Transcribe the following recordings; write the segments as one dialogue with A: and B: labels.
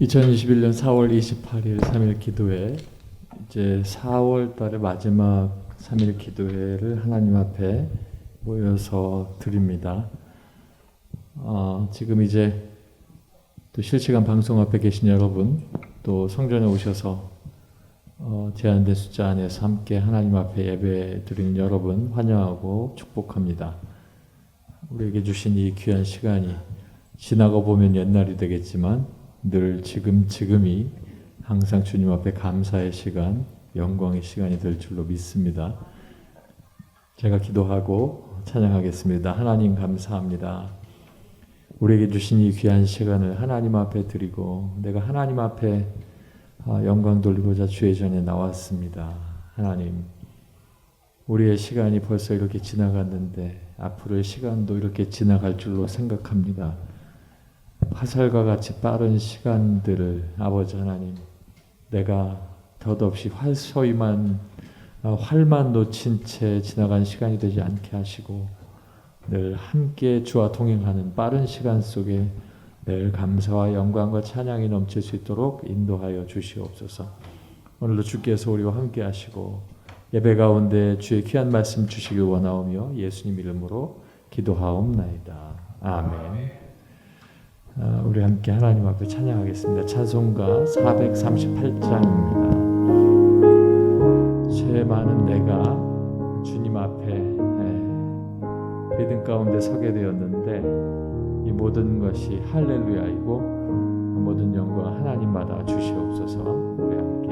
A: 2021년 4월 28일 3일 기도회, 이제 4월 달의 마지막 3일 기도회를 하나님 앞에 모여서 드립니다. 지금 이제 또 실시간 방송 앞에 계신 여러분, 또 성전에 오셔서 제한된 숫자 안에서 함께 하나님 앞에 예배 드리는 여러분 환영하고 축복합니다. 우리에게 주신 이 귀한 시간이 지나고 보면 옛날이 되겠지만 늘 지금이 항상 주님 앞에 감사의 시간, 영광의 시간이 될 줄로 믿습니다. 제가 기도하고 찬양하겠습니다. 하나님 감사합니다. 우리에게 주신 이 귀한 시간을 하나님 앞에 드리고 내가 하나님 앞에 영광 돌리고자 주의 전에 나왔습니다. 하나님, 우리의 시간이 벌써 이렇게 지나갔는데 앞으로의 시간도 이렇게 지나갈 줄로 생각합니다. 화살과 같이 빠른 시간들을 아버지 하나님, 내가 덧없이 활만 놓친 채 지나간 시간이 되지 않게 하시고 늘 함께 주와 동행하는 빠른 시간 속에 늘 감사와 영광과 찬양이 넘칠 수 있도록 인도하여 주시옵소서. 오늘도 주께서 우리와 함께 하시고 예배 가운데 주의 귀한 말씀 주시길 원하오며 예수님 이름으로 기도하옵나이다. 아멘. 우리 함께 하나님 앞에 찬양하겠습니다. 찬송가 438장입니다. 죄 많은 내가 주님 앞에 믿음 가운데 서게 되었는데 이 모든 것이 할렐루야이고 모든 영광 하나님마다 주시옵소서. 우리 함께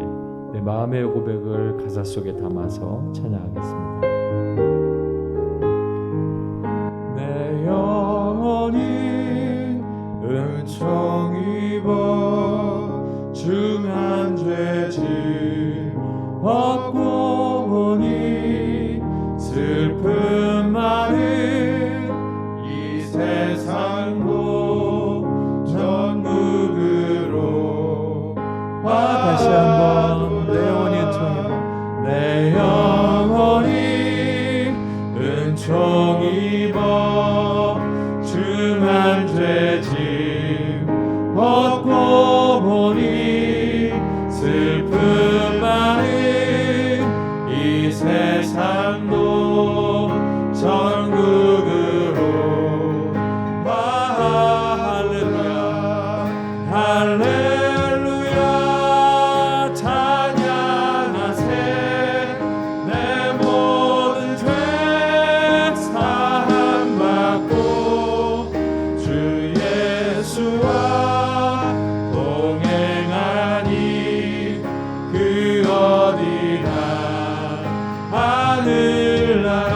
A: 내 마음의 고백을 가사 속에 담아서 찬양하겠습니다. 내 영혼이 은총 입어 중한 죄짐 벗고 보니 슬픈 마음 이 세상도 전국으로 다시 한번 내 영혼이 은총 입어 내 영혼이 은총 입어 중한 죄짐 벗고 보니 슬픈 마음 이 세상도 전국으로 할렐루야 할렐루야 찬양하세 내 모든 죄 사함받고 주 예수와 동행하니 그 어디나 하늘나라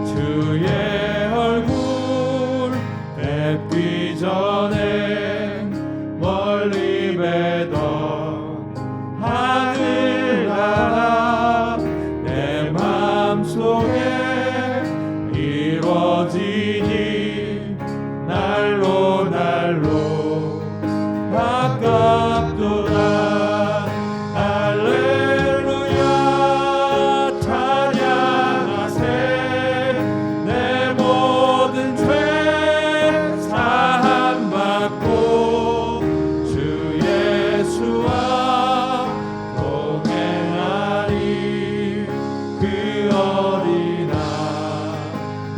A: 주의 얼굴 뵙기 전에 멀리 뵈던 하늘나라 내 맘속에 이루어지니 날로 가깝도다 할렐루야 찬양하세 내 모든 죄 사함받고 주 예수와 동행하니 그 어디나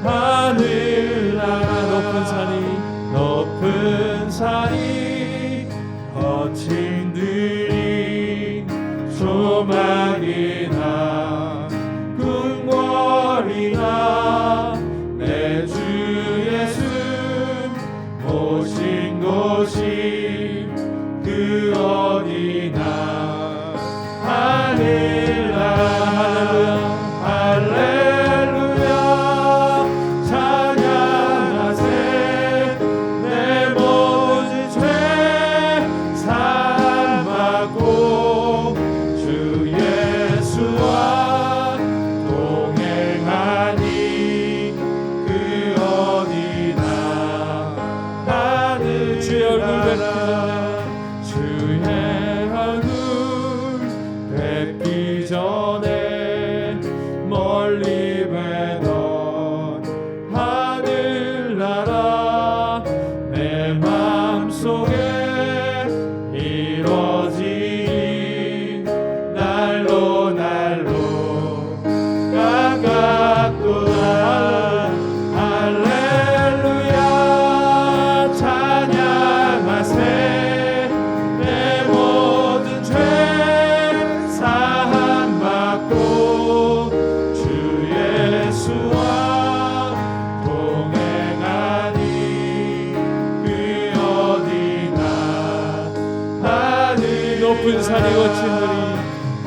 A: 하늘나라 높은 산이 거친 들이 조망이나 궁궐이나 내 주 예수 모신 곳이 그 어디나 하늘나라 할렐루야 찬양하세 내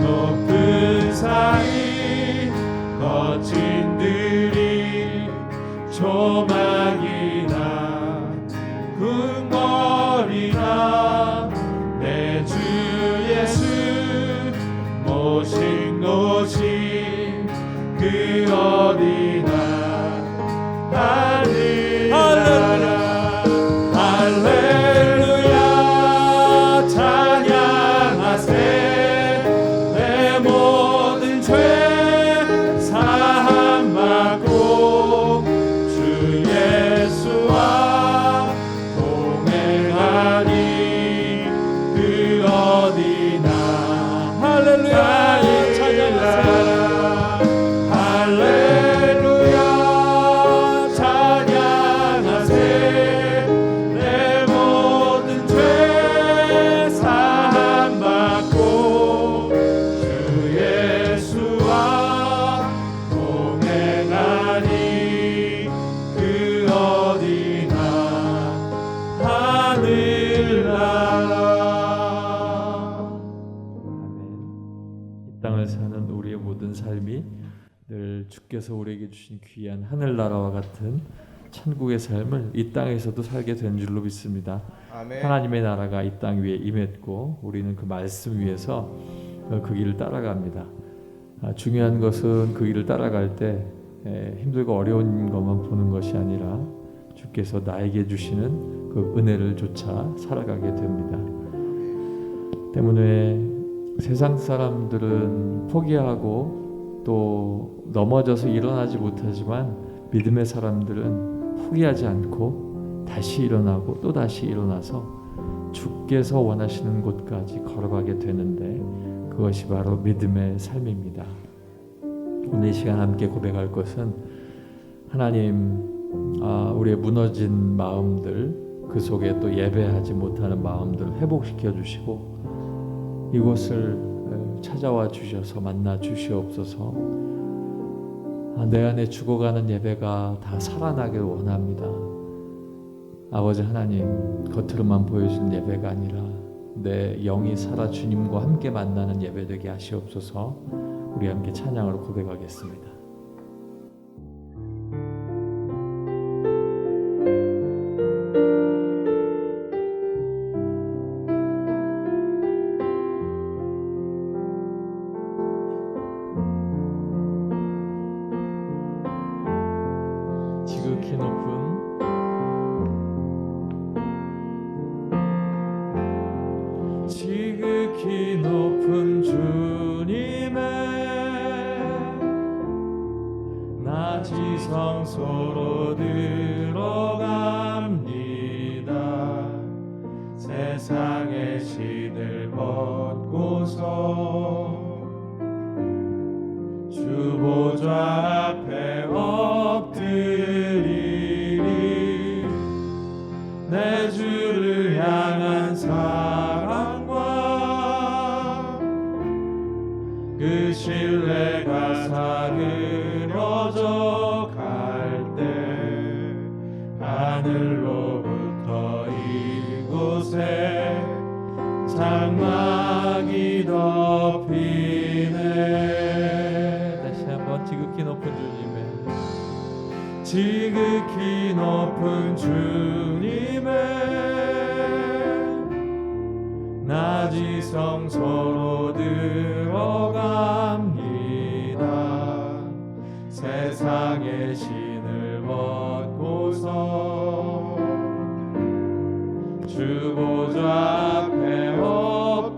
A: 높은 산이
B: 거친 들이 조막이나 궁궐이나 내 주 예수 모신 곳이 그 어디나 할렐루야 찬양하세 내 모든 죄 사함받고 주 예수와 동행하니 그 어디나 할렐루야 찬양하세 할렐루야 찬양하세 내 모든 죄 사함받고 주 예수와 동행하니 그 어디나 하늘나라.
A: 이 땅을 사는 우리의 모든 삶이 늘 주께서 우리에게 주신 귀한 하늘나라와 같은 천국의 삶을 이 땅에서도 살게 된 줄로 믿습니다.
B: 아멘.
A: 하나님의 나라가 이 땅 위에 임했고 우리는 그 말씀 위에서 그 길을 따라갑니다. 중요한 것은 그 길을 따라갈 때 힘들고 어려운 것만 보는 것이 아니라 주께서 나에게 주시는 그 은혜를 쫓아 살아가게 됩니다. 때문에 세상 사람들은 포기하고 또 넘어져서 일어나지 못하지만 믿음의 사람들은 포기하지 않고 다시 일어나고 또 다시 일어나서 주께서 원하시는 곳까지 걸어가게 되는데 그것이 바로 믿음의 삶입니다. 오늘 이 시간 함께 고백할 것은 하나님 우리의 무너진 마음들 그 속에 또 예배하지 못하는 마음들을 회복시켜 주시고 이곳을 찾아와 주셔서 만나 주시옵소서. 내 안에 죽어가는 예배가 다 살아나길 원합니다. 아버지 하나님, 겉으로만 보여주는 예배가 아니라 내 영이 살아 주님과 함께 만나는 예배 되게 하시옵소서. 우리 함께 찬양으로 고백하겠습니다. 지극히 높은
B: 지극히 높은 주님의 나지성소로 들어갑니다. 세상의 신을 벗고서 주 보좌 앞에 엎드리리. 내 주를 향한 사랑과 그 신뢰가 사그러져 갈 때 하늘로부터 이곳에 장막이 덮이네.
A: 다시 한번 지극히 높은 주님의
B: 지극히 높은 주님의 나지성소로 들어갑니다. 세상의 신을 벗고서 주 보좌 앞에 엎드리리.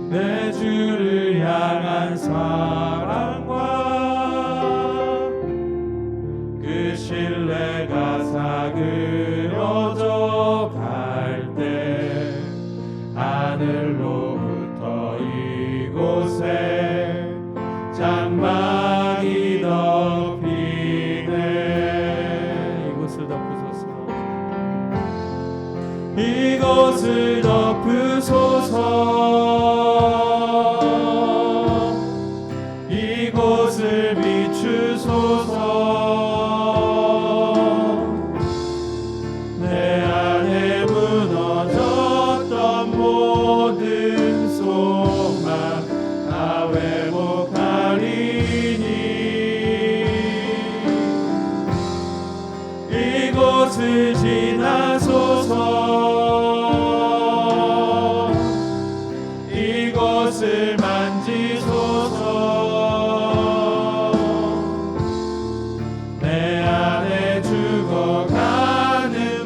B: 내 주를 향한 사랑과 그 신뢰가 사그러져 갈 때 하늘로부터 이곳에 장막이 덮이네.
A: 이곳을 덮으소서.
B: 이곳을 덮으소서. 이곳을 비추소서. 내 안에 무너져 이곳을 지나소서 이곳을 만지소서 내 안에 죽어가는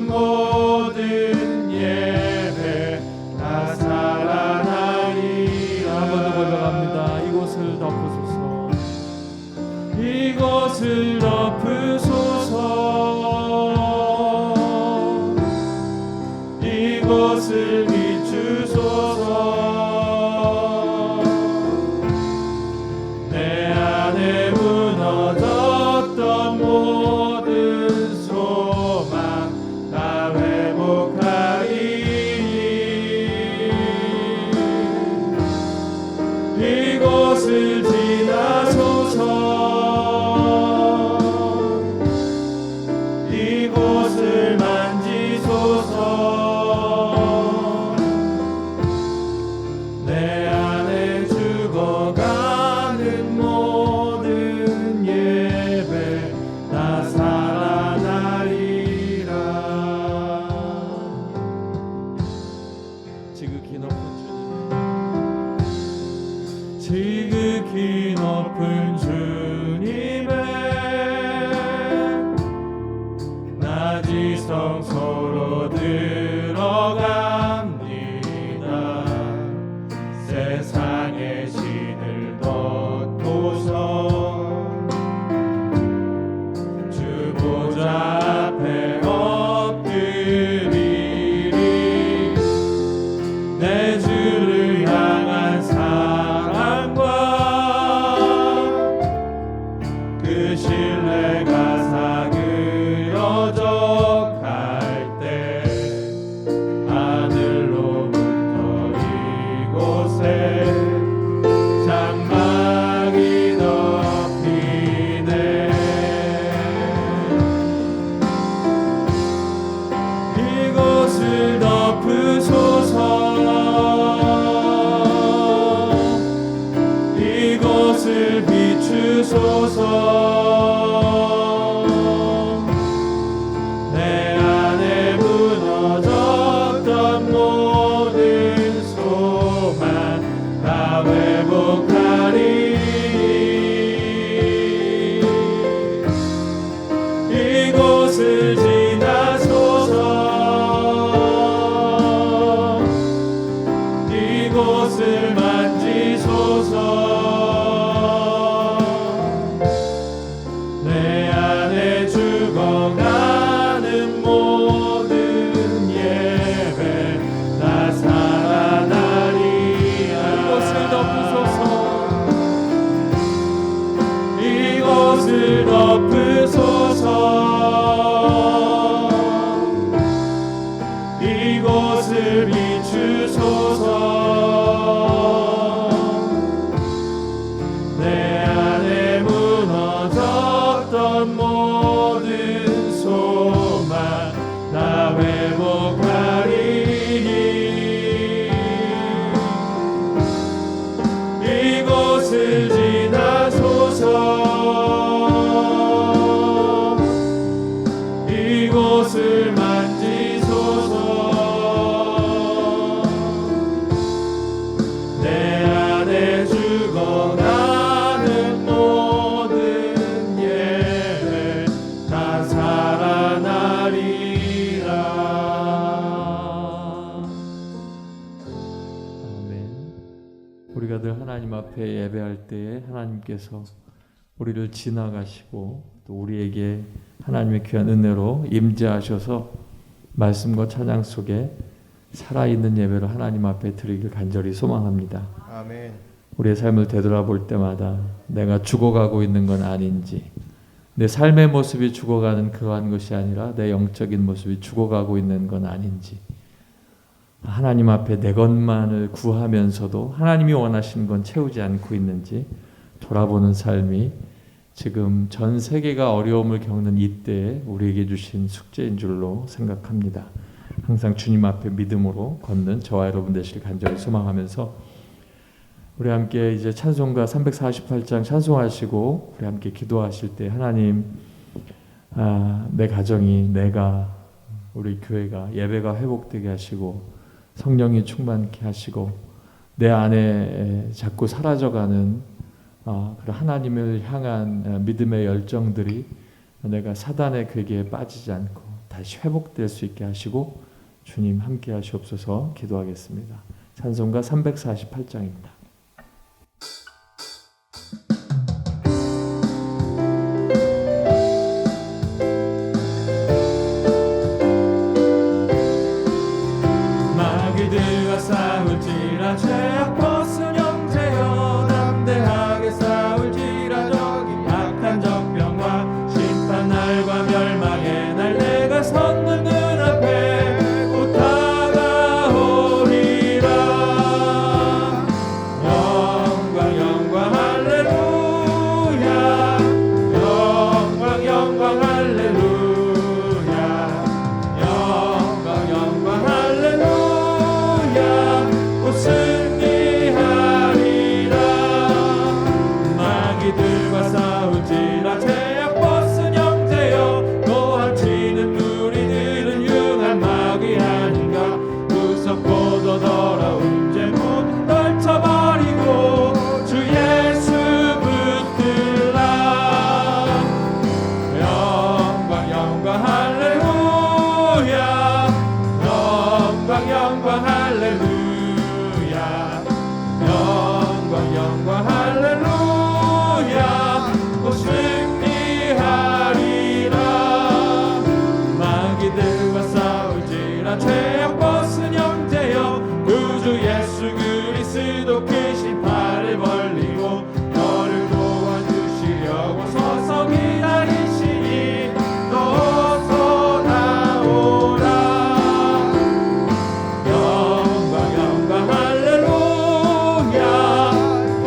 B: 모든 예배 다 살아나리라.
A: 한 번 더 고백합니다. 이곳을 덮으소서.
B: 이곳을 덮으소서 이곳을 비추소서 내 안에 무너졌던 모든 소망 다 회복하리니 이곳을 지나소서 이곳을 만지소서 내 안에 죽어가는 모든 예배 다 살아나리라.
A: 지극히 높은 주님,
B: 지극히 높은 주님의 낮이 성소로 들어갑니다. 세상의 신을 벗고서 주 보좌 앞에 엎드리리. 내 주를 향한 사랑과 그 신뢰가 사그려져 갈 때 하늘로부터 이곳에 장막이 덮이네. 이곳을 덮으소서 이곳을 비추소서 내 안에 무너졌던 모든 소망 다 회복하리. 이곳을 지나소서 이곳을 만지소서 내 안에 죽어가는 모든 예배 다 살아나리라. 이곳을 덮으소서 이곳을 비추소서 내 안에 무너졌던 모든 소망 다 회복하리니 이곳을 지나소서 이곳을 만지소서 내 안에 죽어가는 모든 예배 다 살아나리라.
A: 아멘. 우리가 늘 하나님 앞에 예배할 때에 하나님께서 우리를 지나가시고 또 우리에게 하나님의 귀한 은혜로 임재하셔서 말씀과 찬양 속에 살아있는 예배를 하나님 앞에 드리길 간절히 소망합니다.
C: 아멘.
A: 우리의 삶을 되돌아볼 때마다 내가 죽어가고 있는 건 아닌지, 내 삶의 모습이 죽어가는 그러한 것이 아니라 내 영적인 모습이 죽어가고 있는 건 아닌지, 하나님 앞에 내 것만을 구하면서도 하나님이 원하시는 건 채우지 않고 있는지 돌아보는 삶이 지금 전 세계가 어려움을 겪는 이때에 우리에게 주신 숙제인 줄로 생각합니다. 항상 주님 앞에 믿음으로 걷는 저와 여러분 되시길 간절히 소망하면서 우리 함께 이제 찬송가 348장 찬송하시고 우리 함께 기도하실 때 하나님, 내 가정이 내가 우리 교회가 예배가 회복되게 하시고 성령이 충만케 하시고 내 안에 자꾸 사라져가는 그런 하나님을 향한 믿음의 열정들이 내가 사단의 괴계에 빠지지 않고 다시 회복될 수 있게 하시고 주님 함께 하시옵소서. 기도하겠습니다. 찬송가 348장입니다.
B: 마귀들과 싸울지라 죄악 벗은 형제여 담대하게 싸울지라 저기 악한 적병과 심판날과 멸망의 날 내가 섰는 눈앞에 곧 다가오리라. 영광 영광 할렐루야 영광 영광 할렐루야 영광 영광 할렐루야 곧 승리하리라. 마귀들과 싸울지라 죄악 벗은 형제여 또한 치는 우리들은 융한 마귀 아닌가. 무섭고도 더러운 죄 모두 떨쳐버리고 주 예수 붙들라. 영광 영광 할렐루야 영광 영광 할렐루야 영광 영광 할렐루야 곧 승리하리라. 마귀들과 싸울지라 죄악 벗은 형제여 구주 예수 그리스도 크신 팔을 벌리고 너를 도와주시려고 서서 기다리시니 너서 나오라. 영광 영광 할렐루야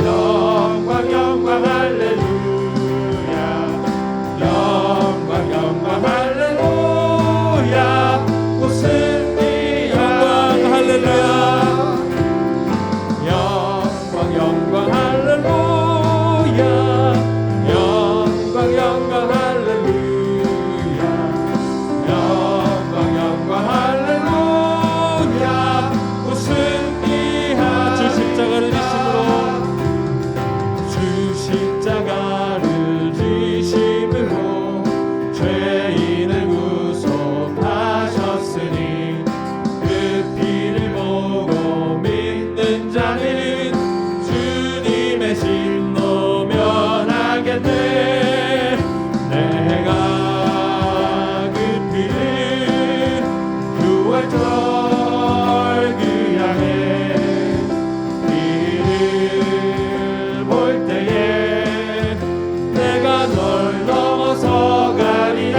B: 영광 영광 할렐루야 영광 영광 할렐루야 곧 승리. 영광 할렐루야 영광 영광 할렐루야 영광 영광 할렐루야 영광 영광 할렐루야 곧 승리하리라. 주 십자가를 지심으로 주 십자가를 지심으로 죄인을 구속하셨으니 그 피를 보고 믿는 자는 주님의 진노 면하겠네. 내가 그 피를 구할 절 그 향해 피를 볼 때에 내가 널 넘어서 가리라.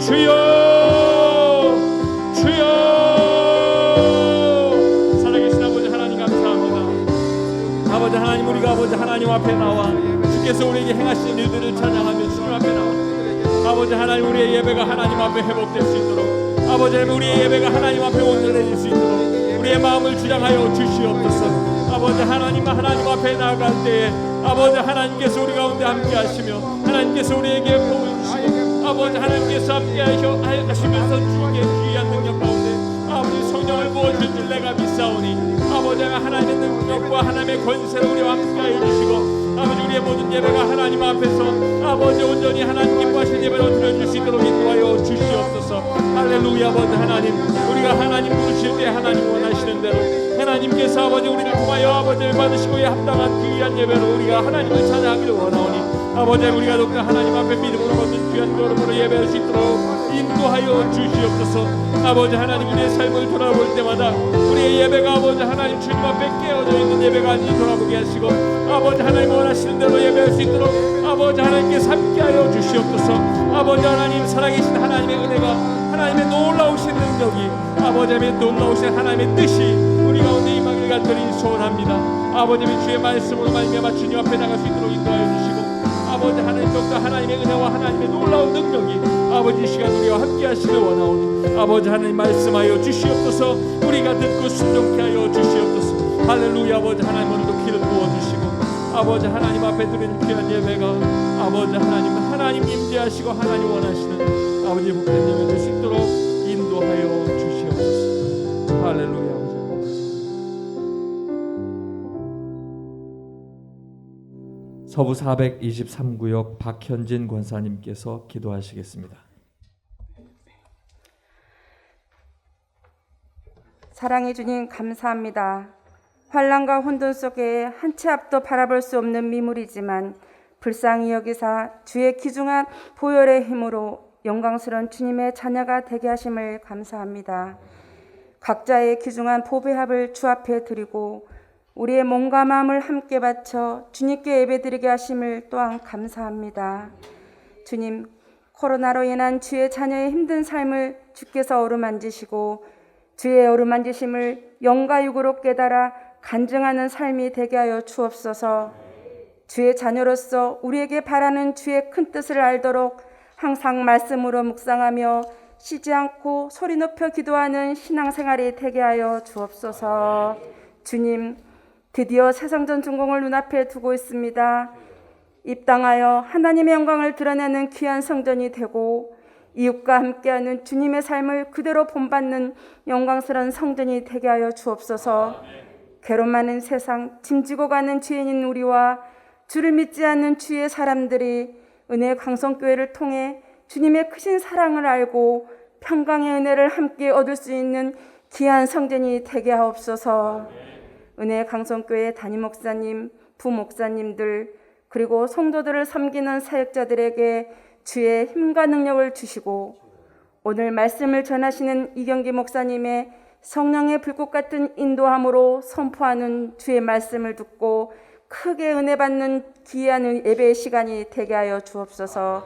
A: 주여 주여 살아계신 아버지 하나님 감사합니다. 아버지 하나님 우리가 아버지 하나님 앞에 나와 주께서 우리에게 행하신 일들을 찬양하며 주님 앞에 나와 아버지 하나님 우리의 예배가 하나님 앞에 회복될 수 있도록 아버지 하나님 우리의 예배가 하나님 앞에 온전해질 수 있도록 우리의 마음을 주장하여 주시옵소서. 아버지 하나님 앞에 나아갈 때에 아버지 하나님께서 우리 가운데 함께 하시며 하나님께서 우리에게 복을 주시고 아버지 하나님께서 함께 하시면서 주께 귀한 능력 가운데 아버지 성령을 부어줄 줄 내가 믿사오니 아버지 하나님의 능력과 하나님의 권세로 우리와 함께 해주시고 아버지 우리의 모든 예배가 하나님 앞에서 아버지 온전히 하나님 기뻐하시는 예배로 드려줄 수 있도록 인도하여 주시옵소서. 할렐루야. 아버지 하나님 우리가 하나님 부르실 때 하나님 원하시는 대로 하나님께서 아버지 우리를 통하여 아버지를 받으시고 합당한 귀한 예배로 우리가 하나님을 찬양하기를 원하오니 아버지 우리가 더욱더 하나님 앞에 믿음으로 받는 귀한 걸음으로 예배할 수 있도록 인도하여 주시옵소서. 아버지 하나님 우리의 삶을 돌아볼 때마다 우리의 예배가 아버지 하나님 주님 앞에 깨어져 있는 예배가 아닌지 돌아보게 하시고 아버지 하나님 원하시는 대로 예배할 수 있도록 아버지 하나님께서 함께하여 주시옵소서. 아버지 하나님 살아계신 하나님의 은혜가 하나님의 놀라우신 능력이 아버지 하나님의 놀라우신 하나님의 뜻이 우리 가운데 임하기를 간절히 소원합니다. 아버지 주의 말씀으로 말미암아 주님 앞에 나갈 수 있도록 인도하여 주시고 아버지 하나님 더욱더 하나님의 은혜와 하나님의 놀라운 능력이 아버지 이 시간 우리와 함께 하시길 원하오니 아버지 하나님 말씀하여 주시옵소서. 우리가 듣고 순종케 하여 주시옵소서. 할렐루야. 아버지 하나님 오늘도 기름 부어주시고 아버지 하나님 앞에 드리는 귀한 예배가 아버지 하나님 임재하시고 하나님 원하시는 아버지 복된 예배 될 수 있도록 인도하여 주시옵소서. 할렐루야. 서부 423구역 박현진 권사님께서 기도하시겠습니다.
C: 사랑해 주님 감사합니다. 환난과 혼돈 속에 한 치 앞도 바라볼 수 없는 미물이지만 불쌍히 여기사 주의 귀중한 보혈의 힘으로 영광스러운 주님의 자녀가 되게 하심을 감사합니다. 각자의 귀중한 보배합을 주 앞에 드리고 우리의 몸과 마음을 함께 바쳐 주님께 예배드리게 하심을 또한 감사합니다. 주님, 코로나로 인한 주의 자녀의 힘든 삶을 주께서 어루만지시고 주의 어루만지심을 영과 육으로 깨달아 간증하는 삶이 되게 하여 주옵소서. 주의 자녀로서 우리에게 바라는 주의 큰 뜻을 알도록 항상 말씀으로 묵상하며 쉬지 않고 소리 높여 기도하는 신앙생활이 되게 하여 주옵소서. 주님, 드디어 세상전 중공을 눈앞에 두고 있습니다. 입당하여 하나님의 영광을 드러내는 귀한 성전이 되고 이웃과 함께하는 주님의 삶을 그대로 본받는 영광스러운 성전이 되게 하여 주옵소서. 괴로움 많은 세상, 짐지고 가는 죄인인 우리와 주를 믿지 않는 주의 사람들이 은혜의 강성교회를 통해 주님의 크신 사랑을 알고 평강의 은혜를 함께 얻을 수 있는 귀한 성전이 되게 하옵소서. 은혜의 강성교회 담임 목사님, 부목사님들 그리고 성도들을 섬기는 사역자들에게 주의 힘과 능력을 주시고 오늘 말씀을 전하시는 이경기 목사님의 성령의 불꽃 같은 인도함으로 선포하는 주의 말씀을 듣고 크게 은혜 받는 귀한 예배의 시간이 되게 하여 주옵소서.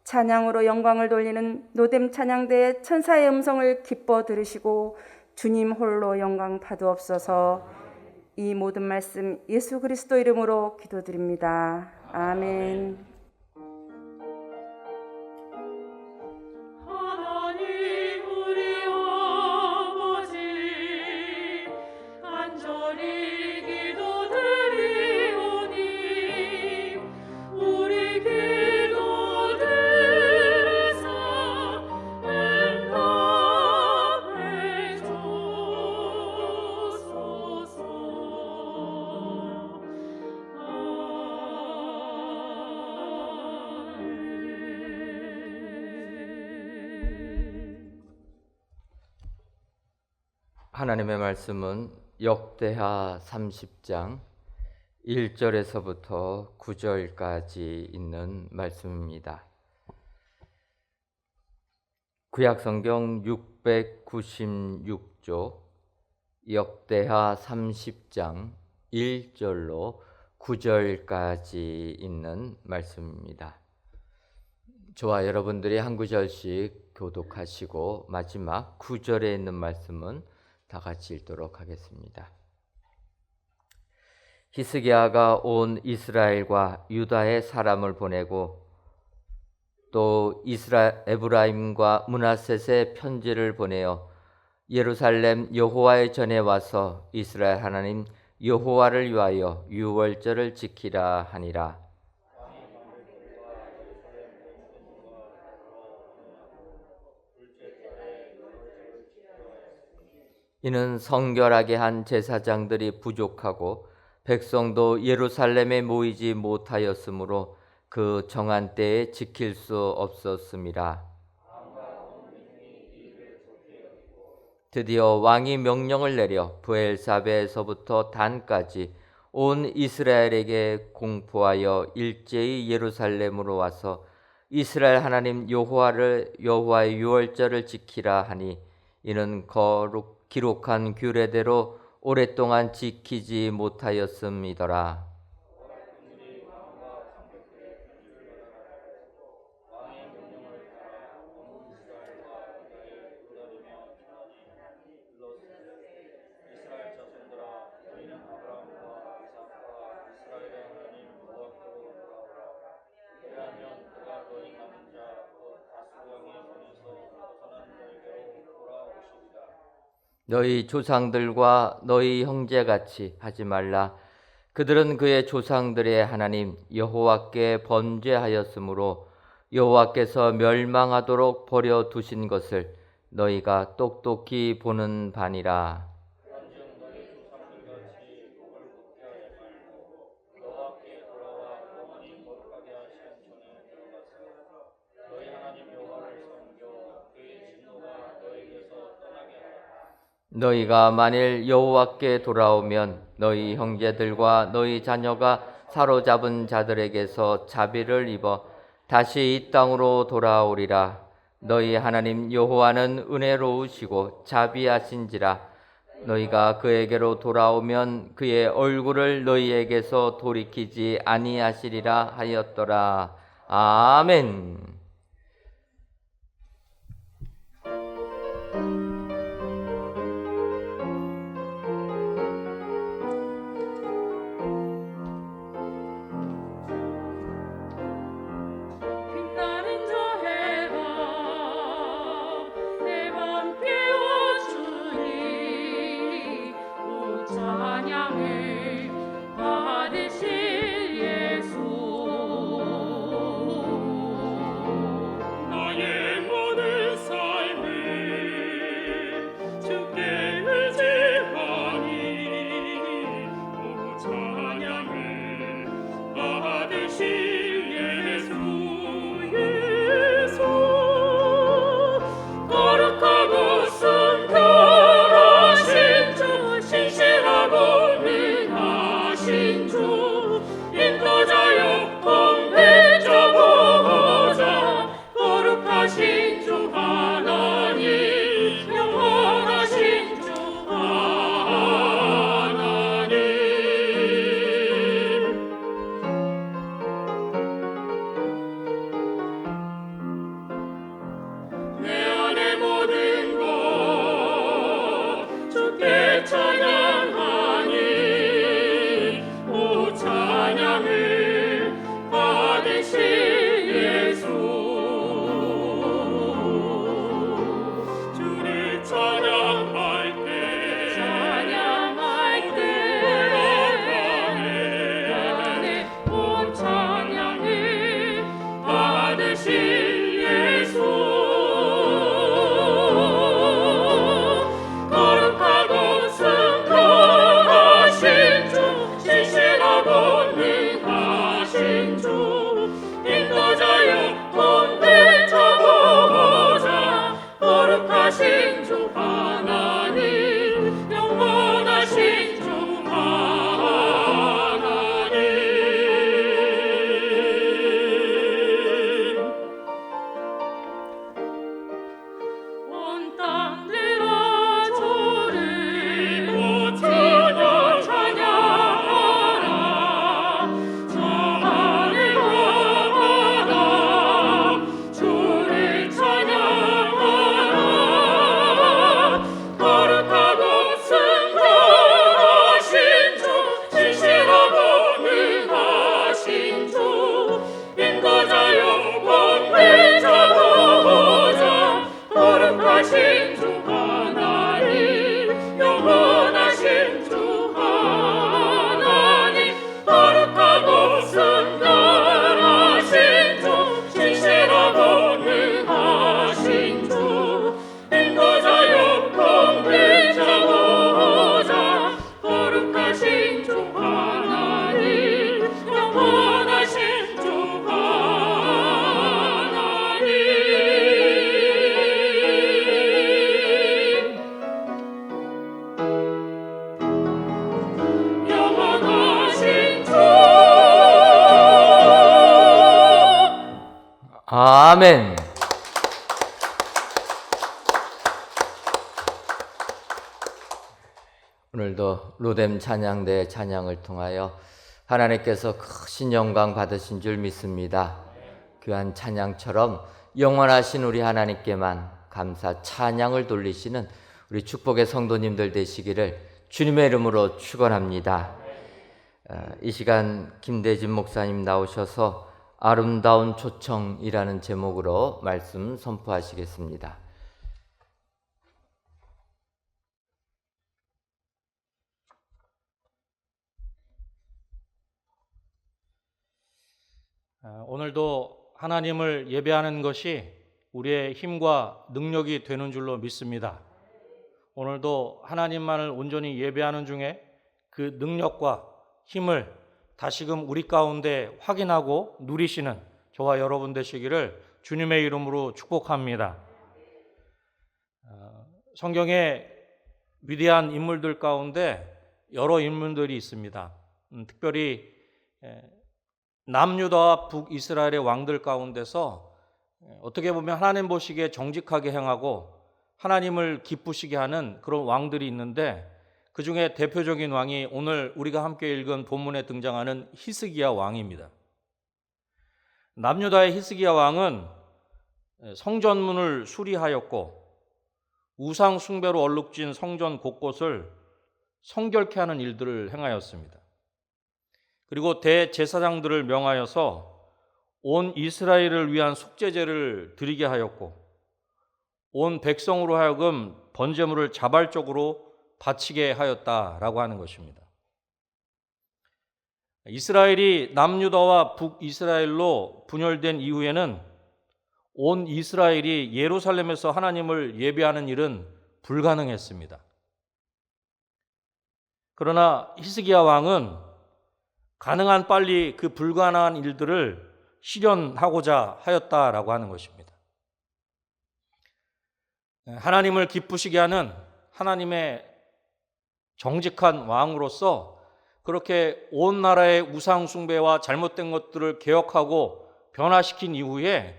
C: 찬양으로 영광을 돌리는 노뎀 찬양대의 천사의 음성을 기뻐 들으시고 주님 홀로 영광 받으옵소서. 이 모든 말씀 예수 그리스도 이름으로 기도드립니다. 아멘.
B: 하나님 우리 아버지 간절히 기도드리오니 우리 기도 들으사 응답해 주소서.
D: 하나님의 말씀은 역대하 30장 1절에서부터 9절까지 있는 말씀입니다. 구약성경 696조 역대하 30장 1절로 9절까지 있는 말씀입니다. 저와 여러분들이 한 구절씩 교독하시고 마지막 9절에 있는 말씀은 다 같이 읽도록 하겠습니다. 히스기야가 온 이스라엘과 유다의 사람을 보내고 또 에브라임과 므낫셋의 편지를 보내어 예루살렘 여호와의 전에 와서 이스라엘 하나님 여호와를 위하여 유월절을 지키라 하니라. 이는 성결하게 한 제사장들이 부족하고 백성도 예루살렘에 모이지 못하였으므로 그 정한 때에 지킬 수 없었음이라. 드디어 왕이 명령을 내려 브엘사베에서부터 단까지 온 이스라엘에게 공포하여 일제히 예루살렘으로 와서 이스라엘 하나님 여호와의 유월절을 지키라 하니 이는 기록한 규례대로 오랫동안 지키지 못하였음이더라. 너희 조상들과 너희 형제같이 하지 말라. 그들은 그의 조상들의 하나님 여호와께 번제하였으므로 여호와께서 멸망하도록 버려두신 것을 너희가 똑똑히 보는 바니라. 너희가 만일 여호와께 돌아오면 너희 형제들과 너희 자녀가 사로잡은 자들에게서 자비를 입어 다시 이 땅으로 돌아오리라. 너희 하나님 여호와는 은혜로우시고 자비하신지라. 너희가 그에게로 돌아오면 그의 얼굴을 너희에게서 돌이키지 아니하시리라 하였더라. 아멘.
B: 빛나는 저 해가 내 맘 깨워주니 오 찬양을 받으실 예수. 나의 모든 삶을 주께 의지하니 오 찬양을 받으실 예수. 거룩하고 순결하신 주, 신실하고 능하신 주, 인도자여 공배자 보호자, 거룩하신 주 하나님, 영원하신 주 하나님. 내 안의 모든 것 주께 찬양하니 오 찬양을 받으실 예수. 주를 찬양할 때 올라가네 온 찬양을 받으실 예수. 거룩하고 순결하신 주, 신실하고 능하신 주, 인도자여 공배자 보호자, 거룩하신 주 하나님, 영원하신 주 하나님. 온 땅들아 주를 모치고 찬양하라. 저 하늘 바다 주를 찬양하라. 거룩하신 주 하나님 영원하신 주 하나님 거룩하고 승결하신 주 신실하고 능하신 주 인도자요 공생자보호자 거룩하신 주 하나님 영원하신 주 하나님 영원하신 주
D: 아멘. 오늘도 로뎀 찬양대 찬양을 통하여 하나님께서 크신 영광 받으신 줄 믿습니다. 귀한 찬양처럼 영원하신 우리 하나님께만 감사 찬양을 돌리시는 우리 축복의 성도님들 되시기를 주님의 이름으로 축원합니다. 이 시간 김대진 목사님 나오셔서 아름다운 초청이라는 제목으로 말씀 선포하시겠습니다.
E: 오늘도 하나님을 예배하는 것이 우리의 힘과 능력이 되는 줄로 믿습니다. 오늘도 하나님만을 온전히 예배하는 중에 그 능력과 힘을 다시금 우리 가운데 확인하고 누리시는 저와 여러분 되시기를 주님의 이름으로 축복합니다. 성경에 위대한 인물들 가운데 여러 인물들이 있습니다. 특별히 남유다와 북이스라엘의 왕들 가운데서 어떻게 보면 하나님 보시기에 정직하게 행하고 하나님을 기쁘시게 하는 그런 왕들이 있는데 그 중에 대표적인 왕이 오늘 우리가 함께 읽은 본문에 등장하는 히스기야 왕입니다. 남유다의 히스기야 왕은 성전문을 수리하였고 우상 숭배로 얼룩진 성전 곳곳을 성결케 하는 일들을 행하였습니다. 그리고 대제사장들을 명하여서 온 이스라엘을 위한 속죄제를 드리게 하였고 온 백성으로 하여금 번제물을 자발적으로 바치게 하였다라고 하는 것입니다. 이스라엘이 남유다와 북이스라엘로 분열된 이후에는 온 이스라엘이 예루살렘에서 하나님을 예배하는 일은 불가능했습니다. 그러나 히스기야 왕은 가능한 빨리 그 불가능한 일들을 실현하고자 하였다라고 하는 것입니다. 하나님을 기쁘시게 하는 하나님의 정직한 왕으로서 그렇게 온 나라의 우상 숭배와 잘못된 것들을 개혁하고 변화시킨 이후에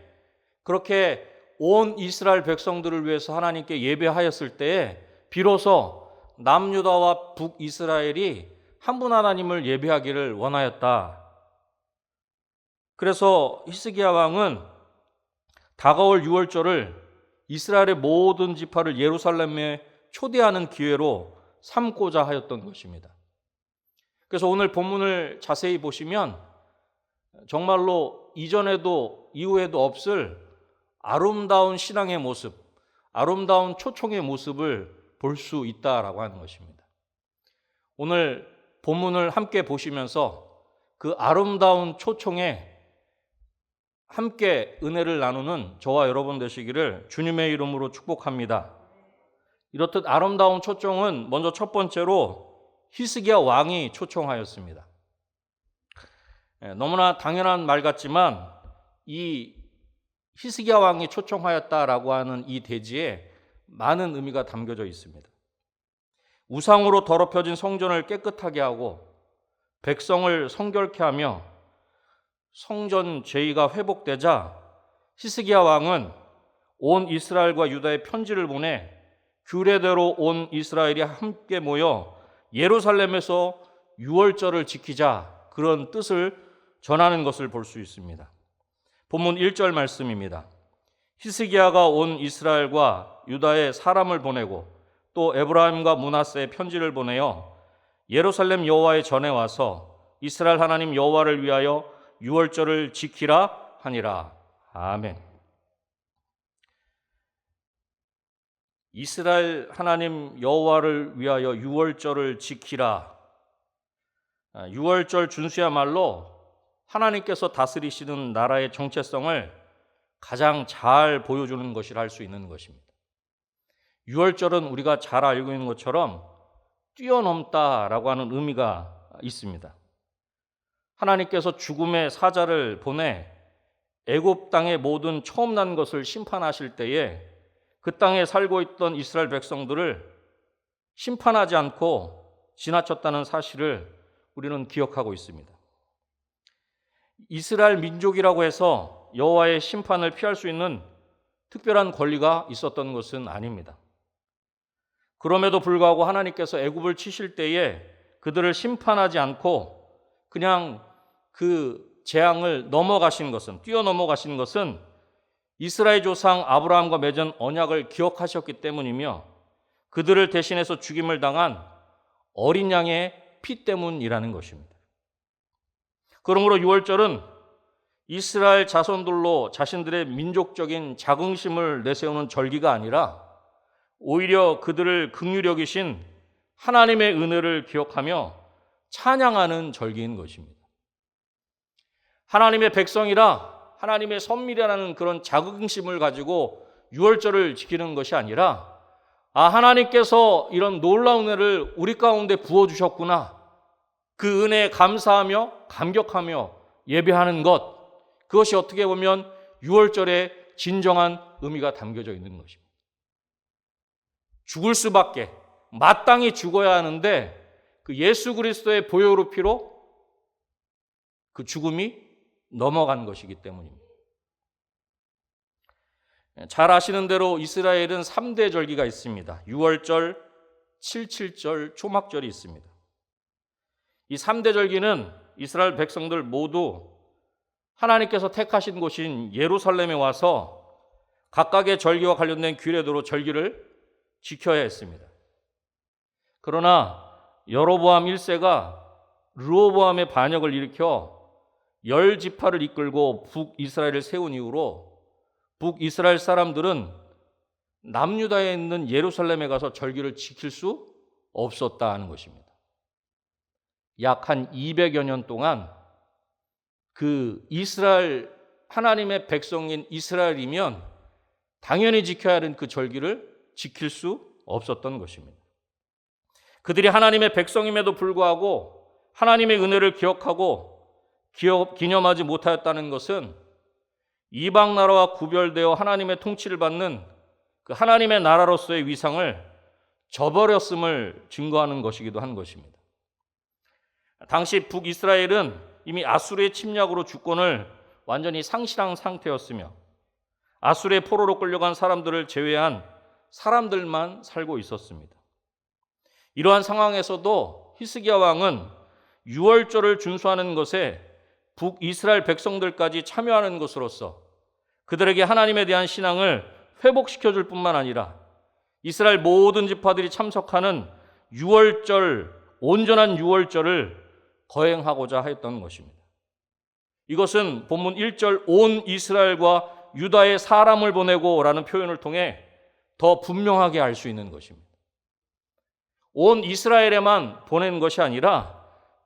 E: 그렇게 온 이스라엘 백성들을 위해서 하나님께 예배하였을 때에 비로소 남유다와 북이스라엘이 한 분 하나님을 예배하기를 원하였다. 그래서 히스기야 왕은 다가올 유월절을 이스라엘의 모든 지파를 예루살렘에 초대하는 기회로 삼고자 하였던 것입니다. 그래서 오늘 본문을 자세히 보시면 정말로 이전에도 이후에도 없을 아름다운 신앙의 모습, 아름다운 초청의 모습을 볼 수 있다라고 하는 것입니다. 오늘 본문을 함께 보시면서 그 아름다운 초청에 함께 은혜를 나누는 저와 여러분 되시기를 주님의 이름으로 축복합니다. 이렇듯 아름다운 초청은 먼저 첫 번째로 히스기야 왕이 초청하였습니다. 너무나 당연한 말 같지만 이 히스기야 왕이 초청하였다라고 하는 이 대지에 많은 의미가 담겨져 있습니다. 우상으로 더럽혀진 성전을 깨끗하게 하고 백성을 성결케 하며 성전 제의가 회복되자 히스기야 왕은 온 이스라엘과 유다에 편지를 보내 규례대로 온 이스라엘이 함께 모여 예루살렘에서 유월절을 지키자 그런 뜻을 전하는 것을 볼 수 있습니다. 본문 1절 말씀입니다. 히스기야가 온 이스라엘과 유다에 사람을 보내고 또 에브라임과 므낫세에 편지를 보내어 예루살렘 여호와의 전에 와서 이스라엘 하나님 여호와를 위하여 유월절을 지키라 하니라. 아멘. 이스라엘 하나님 여호와를 위하여 유월절을 지키라. 유월절 준수야말로 하나님께서 다스리시는 나라의 정체성을 가장 잘 보여주는 것이라 할 수 있는 것입니다. 유월절은 우리가 잘 알고 있는 것처럼 뛰어넘다라고 하는 의미가 있습니다. 하나님께서 죽음의 사자를 보내 애굽 땅의 모든 처음 난 것을 심판하실 때에 그 땅에 살고 있던 이스라엘 백성들을 심판하지 않고 지나쳤다는 사실을 우리는 기억하고 있습니다. 이스라엘 민족이라고 해서 여호와의 심판을 피할 수 있는 특별한 권리가 있었던 것은 아닙니다. 그럼에도 불구하고 하나님께서 애굽을 치실 때에 그들을 심판하지 않고 그냥 그 재앙을 뛰어넘어가신 것은 이스라엘 조상 아브라함과 맺은 언약을 기억하셨기 때문이며 그들을 대신해서 죽임을 당한 어린 양의 피 때문이라는 것입니다. 그러므로 유월절은 이스라엘 자손들로 자신들의 민족적인 자긍심을 내세우는 절기가 아니라 오히려 그들을 긍휼히 여기신 하나님의 은혜를 기억하며 찬양하는 절기인 것입니다. 하나님의 백성이라 하나님의 선밀이라는 그런 자긍심을 가지고 유월절을 지키는 것이 아니라 하나님께서 이런 놀라운 은혜를 우리 가운데 부어주셨구나. 그 은혜에 감사하며 감격하며 예배하는 것, 그것이 어떻게 보면 유월절의 진정한 의미가 담겨져 있는 것입니다. 죽을 수밖에, 마땅히 죽어야 하는데 그 예수 그리스도의 보혈의 피로 그 죽음이 넘어간 것이기 때문입니다. 잘 아시는 대로 이스라엘은 3대 절기가 있습니다. 유월절, 칠칠절, 초막절이 있습니다. 이 3대 절기는 이스라엘 백성들 모두 하나님께서 택하신 곳인 예루살렘에 와서 각각의 절기와 관련된 규례대로 절기를 지켜야 했습니다. 그러나 여로보암 1세가 르호보암의 반역을 일으켜 10지파를 이끌고 북이스라엘을 세운 이후로 북이스라엘 사람들은 남유다에 있는 예루살렘에 가서 절기를 지킬 수 없었다는 것입니다. 약 한 200여 년 동안 그 이스라엘 하나님의 백성인 이스라엘이면 당연히 지켜야 하는 그 절기를 지킬 수 없었던 것입니다. 그들이 하나님의 백성임에도 불구하고 하나님의 은혜를 기억하고 기념하지 못하였다는 것은 이방 나라와 구별되어 하나님의 통치를 받는 그 하나님의 나라로서의 위상을 저버렸음을 증거하는 것이기도 한 것입니다. 당시 북이스라엘은 이미 아수르의 침략으로 주권을 완전히 상실한 상태였으며 아수르의 포로로 끌려간 사람들을 제외한 사람들만 살고 있었습니다. 이러한 상황에서도 히스기야 왕은 유월절을 준수하는 것에 북이스라엘 백성들까지 참여하는 것으로서 그들에게 하나님에 대한 신앙을 회복시켜줄 뿐만 아니라 이스라엘 모든 지파들이 참석하는 유월절, 온전한 유월절을 거행하고자 했던 것입니다. 이것은 본문 1절 온 이스라엘과 유다의 사람을 보내고 라는 표현을 통해 더 분명하게 알 수 있는 것입니다. 온 이스라엘에만 보낸 것이 아니라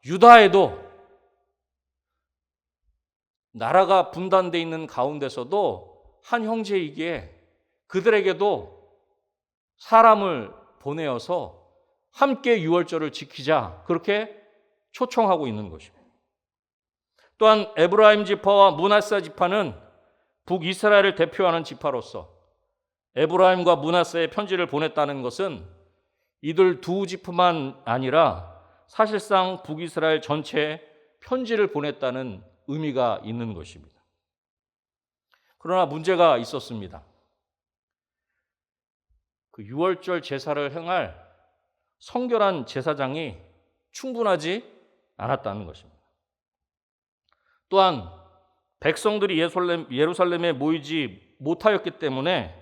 E: 유다에도 나라가 분단되어 있는 가운데서도 한 형제이기에 그들에게도 사람을 보내어서 함께 유월절을 지키자 그렇게 초청하고 있는 것입니다. 또한 에브라임 지파와 므낫세 지파는 북이스라엘을 대표하는 지파로서 에브라임과 므낫세에 편지를 보냈다는 것은 이들 두 지파만 아니라 사실상 북이스라엘 전체에 편지를 보냈다는 의미가 있는 것입니다. 그러나 문제가 있었습니다. 그 유월절 제사를 행할 성결한 제사장이 충분하지 않았다는 것입니다. 또한 백성들이 예루살렘에 모이지 못하였기 때문에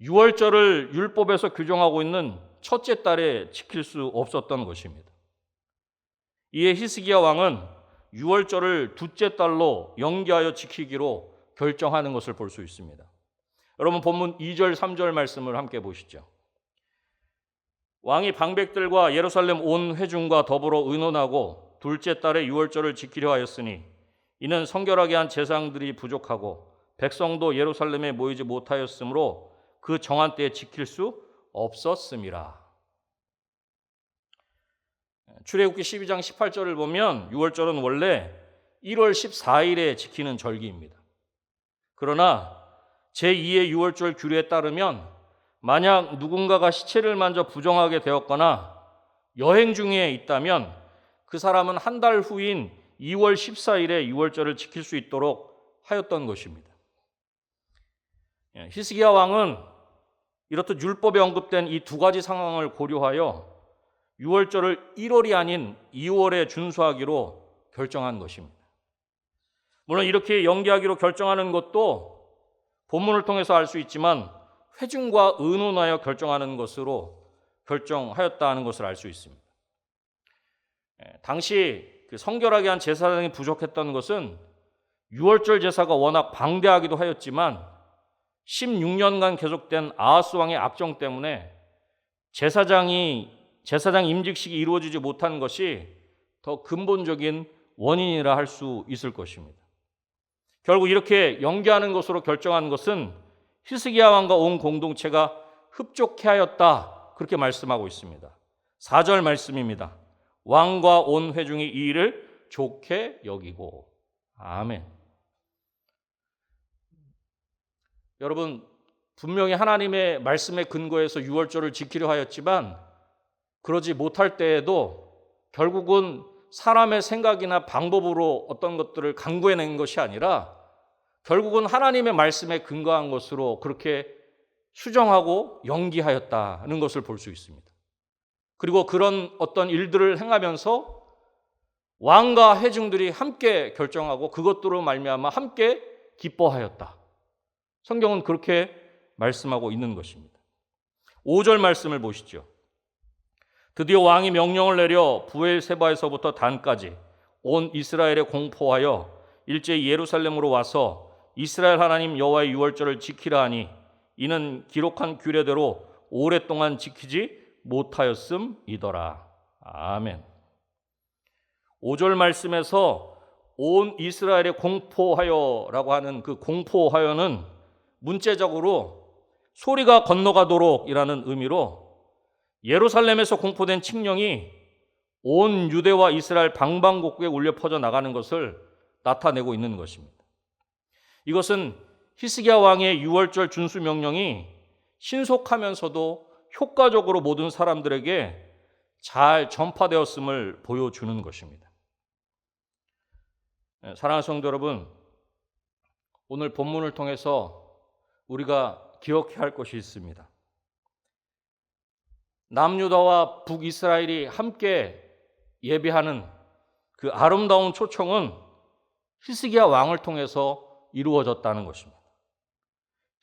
E: 유월절을 율법에서 규정하고 있는 첫째 달에 지킬 수 없었던 것입니다. 이에 히스기야 왕은 유월절을 둘째 달로 연기하여 지키기로 결정하는 것을 볼 수 있습니다. 여러분 본문 2절, 3절 말씀을 함께 보시죠. 왕이 방백들과 예루살렘 온 회중과 더불어 의논하고 둘째 달에 유월절을 지키려 하였으니 이는 성결하게 한 제사장들이 부족하고 백성도 예루살렘에 모이지 못하였으므로 그 정한 때에 지킬 수 없었음이라. 출애굽기 12장 18절을 보면 유월절은 원래 1월 14일에 지키는 절기입니다. 그러나 제2의 유월절 규례에 따르면 만약 누군가가 시체를 만져 부정하게 되었거나 여행 중에 있다면 그 사람은 한 달 후인 2월 14일에 유월절을 지킬 수 있도록 하였던 것입니다. 히스기야 왕은 이렇듯 율법에 언급된 이 두 가지 상황을 고려하여 유월절을 1월이 아닌 2월에 준수하기로 결정한 것입니다. 물론 이렇게 연기하기로 결정하는 것도 본문을 통해서 알 수 있지만 회중과 의논하여 결정하는 것으로 결정하였다는 것을 알 수 있습니다. 당시 성결하게 한 제사장이 부족했던 것은 유월절 제사가 워낙 방대하기도 하였지만 16년간 계속된 아하스 왕의 악정 때문에 제사장 임직식이 이루어지지 못한 것이 더 근본적인 원인이라 할 수 있을 것입니다. 결국 이렇게 연기하는 것으로 결정한 것은 히스기야 왕과 온 공동체가 흡족해 하였다, 그렇게 말씀하고 있습니다. 4절 말씀입니다. 왕과 온 회중이 이 일을 좋게 여기고. 아멘. 여러분, 분명히 하나님의 말씀에 근거해서 유월절을 지키려 하였지만 그러지 못할 때에도 결국은 사람의 생각이나 방법으로 어떤 것들을 강구해낸 것이 아니라 결국은 하나님의 말씀에 근거한 것으로 그렇게 수정하고 연기하였다는 것을 볼 수 있습니다. 그리고 그런 어떤 일들을 행하면서 왕과 회중들이 함께 결정하고 그것들로 말미암아 함께 기뻐하였다. 성경은 그렇게 말씀하고 있는 것입니다. 5절 말씀을 보시죠. 드디어 왕이 명령을 내려 부엘세바에서부터 단까지 온 이스라엘에 공포하여 일제히 예루살렘으로 와서 이스라엘 하나님 여호와의 유월절을 지키라 하니 이는 기록한 규례대로 오랫동안 지키지 못하였음이더라. 아멘. 5절 말씀에서 온 이스라엘에 공포하여라고 하는 그 공포하여는 문자적으로 소리가 건너가도록이라는 의미로 예루살렘에서 공포된 칙령이 온 유대와 이스라엘 방방곡곡에 울려 퍼져 나가는 것을 나타내고 있는 것입니다. 이것은 히스기야 왕의 유월절 준수 명령이 신속하면서도 효과적으로 모든 사람들에게 잘 전파되었음을 보여주는 것입니다. 사랑하는 성도 여러분, 오늘 본문을 통해서 우리가 기억해야 할 것이 있습니다. 남유다와 북이스라엘이 함께 예배하는 그 아름다운 초청은 히스기야 왕을 통해서 이루어졌다는 것입니다.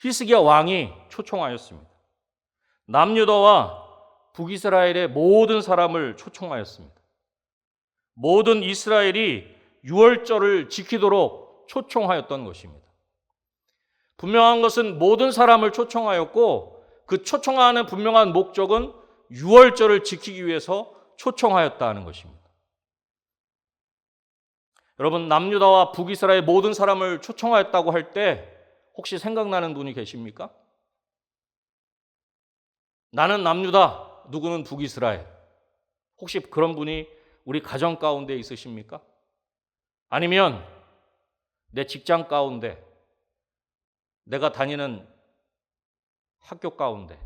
E: 히스기야 왕이 초청하였습니다. 남유다와 북이스라엘의 모든 사람을 초청하였습니다. 모든 이스라엘이 유월절을 지키도록 초청하였던 것입니다. 분명한 것은 모든 사람을 초청하였고 그 초청하는 분명한 목적은 유월절을 지키기 위해서 초청하였다는 것입니다. 여러분, 남유다와 북이스라엘 모든 사람을 초청하였다고 할 때 혹시 생각나는 분이 계십니까? 나는 남유다, 누구는 북이스라엘. 혹시 그런 분이 우리 가정 가운데 있으십니까? 아니면 내 직장 가운데, 내가 다니는 학교 가운데,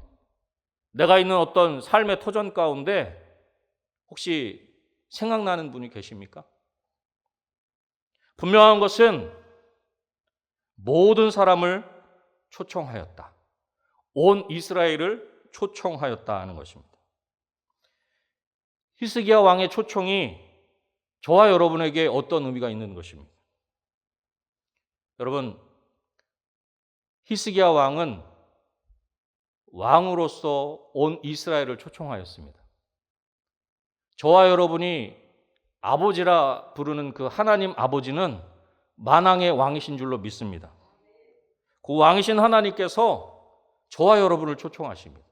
E: 내가 있는 어떤 삶의 터전 가운데 혹시 생각나는 분이 계십니까? 분명한 것은 모든 사람을 초청하였다. 온 이스라엘을 초청하였다 하는 것입니다. 히스기야 왕의 초청이 저와 여러분에게 어떤 의미가 있는 것입니까? 여러분, 히스기야 왕은 왕으로서 온 이스라엘을 초청하였습니다. 저와 여러분이 아버지라 부르는 그 하나님 아버지는 만왕의 왕이신 줄로 믿습니다. 그 왕이신 하나님께서 저와 여러분을 초청하십니다.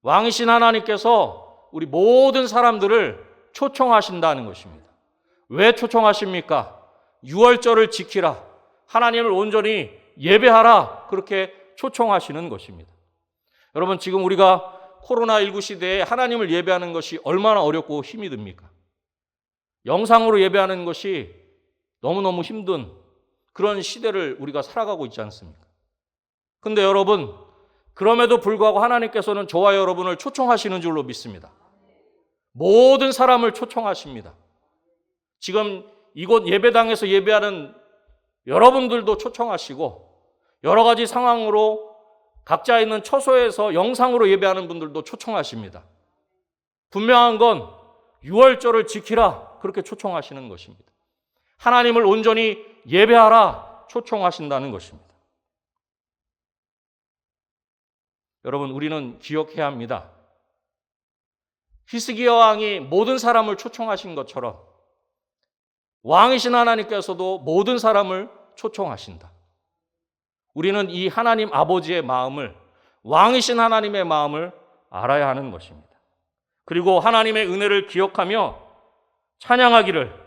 E: 왕이신 하나님께서 우리 모든 사람들을 초청하신다는 것입니다. 왜 초청하십니까? 유월절을 지키라. 하나님을 온전히 예배하라. 그렇게 초청하시는 것입니다. 여러분, 지금 우리가 코로나19 시대에 하나님을 예배하는 것이 얼마나 어렵고 힘이 듭니까? 영상으로 예배하는 것이 너무너무 힘든 그런 시대를 우리가 살아가고 있지 않습니까? 근데 여러분, 그럼에도 불구하고 하나님께서는 저와 여러분을 초청하시는 줄로 믿습니다. 모든 사람을 초청하십니다. 지금 이곳 예배당에서 예배하는 여러분들도 초청하시고, 여러 가지 상황으로 각자 있는 처소에서 영상으로 예배하는 분들도 초청하십니다. 분명한 건 유월절을 지키라, 그렇게 초청하시는 것입니다. 하나님을 온전히 예배하라 초청하신다는 것입니다. 여러분, 우리는 기억해야 합니다. 히스기야 왕이 모든 사람을 초청하신 것처럼 왕이신 하나님께서도 모든 사람을 초청하신다. 우리는 이 하나님 아버지의 마음을, 왕이신 하나님의 마음을 알아야 하는 것입니다. 그리고 하나님의 은혜를 기억하며 찬양하기를,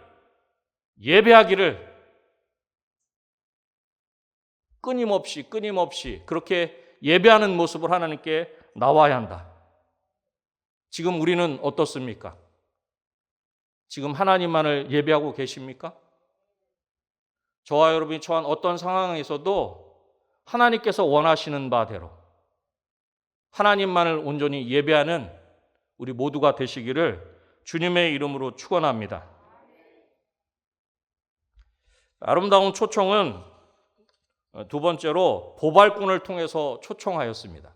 E: 예배하기를 끊임없이 그렇게 예배하는 모습을 하나님께 나와야 한다. 지금 우리는 어떻습니까? 지금 하나님만을 예배하고 계십니까? 저와 여러분이 처한 어떤 상황에서도 하나님께서 원하시는 바대로 하나님만을 온전히 예배하는 우리 모두가 되시기를 주님의 이름으로 축원합니다. 아름다운 초청은 두 번째로 보발꾼을 통해서 초청하였습니다.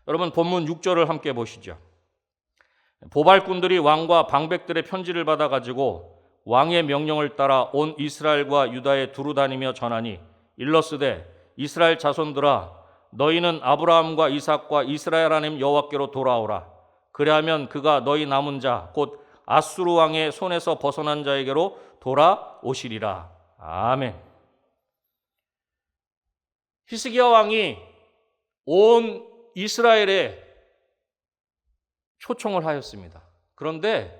E: 여러분, 본문 6절을 함께 보시죠. 보발꾼들이 왕과 방백들의 편지를 받아가지고 왕의 명령을 따라 온 이스라엘과 유다에 두루 다니며 전하니 일러스되 이스라엘 자손들아, 너희는 아브라함과 이삭과 이스라엘 하나님 여호와께로 돌아오라. 그리하면 그가 너희 남은 자 곧 아수르 왕의 손에서 벗어난 자에게로 돌아오시리라. 아멘. 히스기야 왕이 온 이스라엘에 초청을 하였습니다. 그런데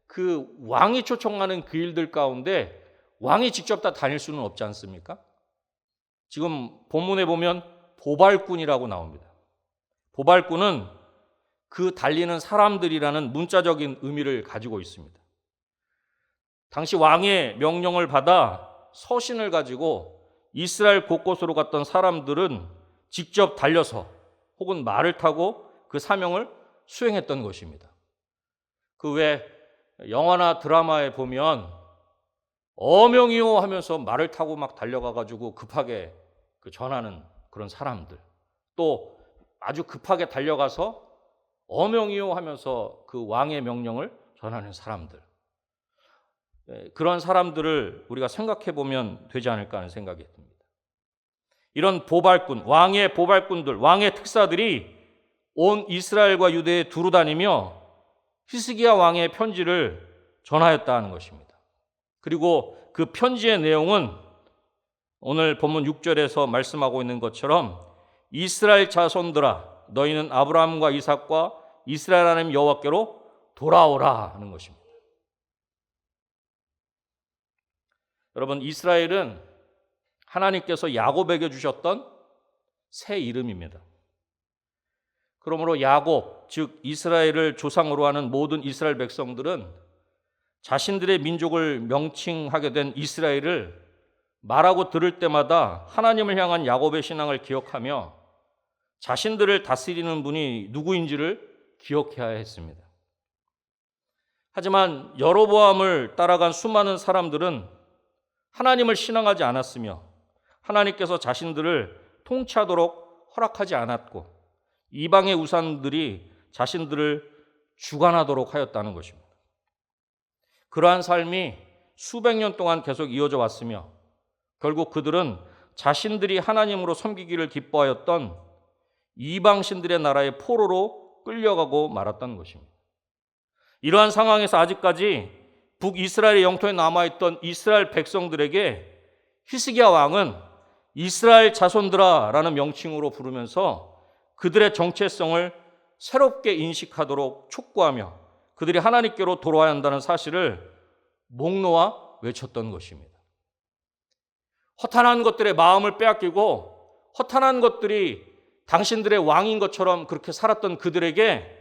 E: 그 왕이 초청하는 그 일들 가운데 왕이 직접 다 다닐 수는 없지 않습니까? 지금 본문에 보면 보발꾼이라고 나옵니다. 보발꾼은 그 달리는 사람들이라는 문자적인 의미를 가지고 있습니다. 당시 왕의 명령을 받아 서신을 가지고 이스라엘 곳곳으로 갔던 사람들은 직접 달려서 혹은 말을 타고 그 사명을 수행했던 것입니다. 그 외 영화나 드라마에 보면 어명이요 하면서 말을 타고 막 달려가가지고 급하게 그 전하는 그런 사람들, 또 아주 급하게 달려가서 어명이요 하면서 그 왕의 명령을 전하는 사람들, 그런 사람들을 우리가 생각해 보면 되지 않을까 하는 생각이 듭니다. 이런 보발꾼, 왕의 보발꾼들, 왕의 특사들이 온 이스라엘과 유대에 두루 다니며 히스기야 왕의 편지를 전하였다는 것입니다. 그리고 그 편지의 내용은 오늘 본문 6절에서 말씀하고 있는 것처럼 이스라엘 자손들아, 너희는 아브라함과 이삭과 이스라엘 하나님 여호와께로 돌아오라 하는 것입니다. 여러분, 이스라엘은 하나님께서 야곱에게 주셨던 새 이름입니다. 그러므로 야곱, 즉 이스라엘을 조상으로 하는 모든 이스라엘 백성들은 자신들의 민족을 명칭하게 된 이스라엘을 말하고 들을 때마다 하나님을 향한 야곱의 신앙을 기억하며 자신들을 다스리는 분이 누구인지를 기억해야 했습니다. 하지만 여로보암을 따라간 수많은 사람들은 하나님을 신앙하지 않았으며 하나님께서 자신들을 통치하도록 허락하지 않았고 이방의 우상들이 자신들을 주관하도록 하였다는 것입니다. 그러한 삶이 수백 년 동안 계속 이어져 왔으며 결국 그들은 자신들이 하나님으로 섬기기를 기뻐하였던 이방신들의 나라의 포로로 끌려가고 말았다는 것입니다. 이러한 상황에서 아직까지 북이스라엘의 영토에 남아있던 이스라엘 백성들에게 히스기야 왕은 이스라엘 자손들아라는 명칭으로 부르면서 그들의 정체성을 새롭게 인식하도록 촉구하며 그들이 하나님께로 돌아와야 한다는 사실을 목 놓아 외쳤던 것입니다. 허탄한 것들의 마음을 빼앗기고 허탄한 것들이 당신들의 왕인 것처럼 그렇게 살았던 그들에게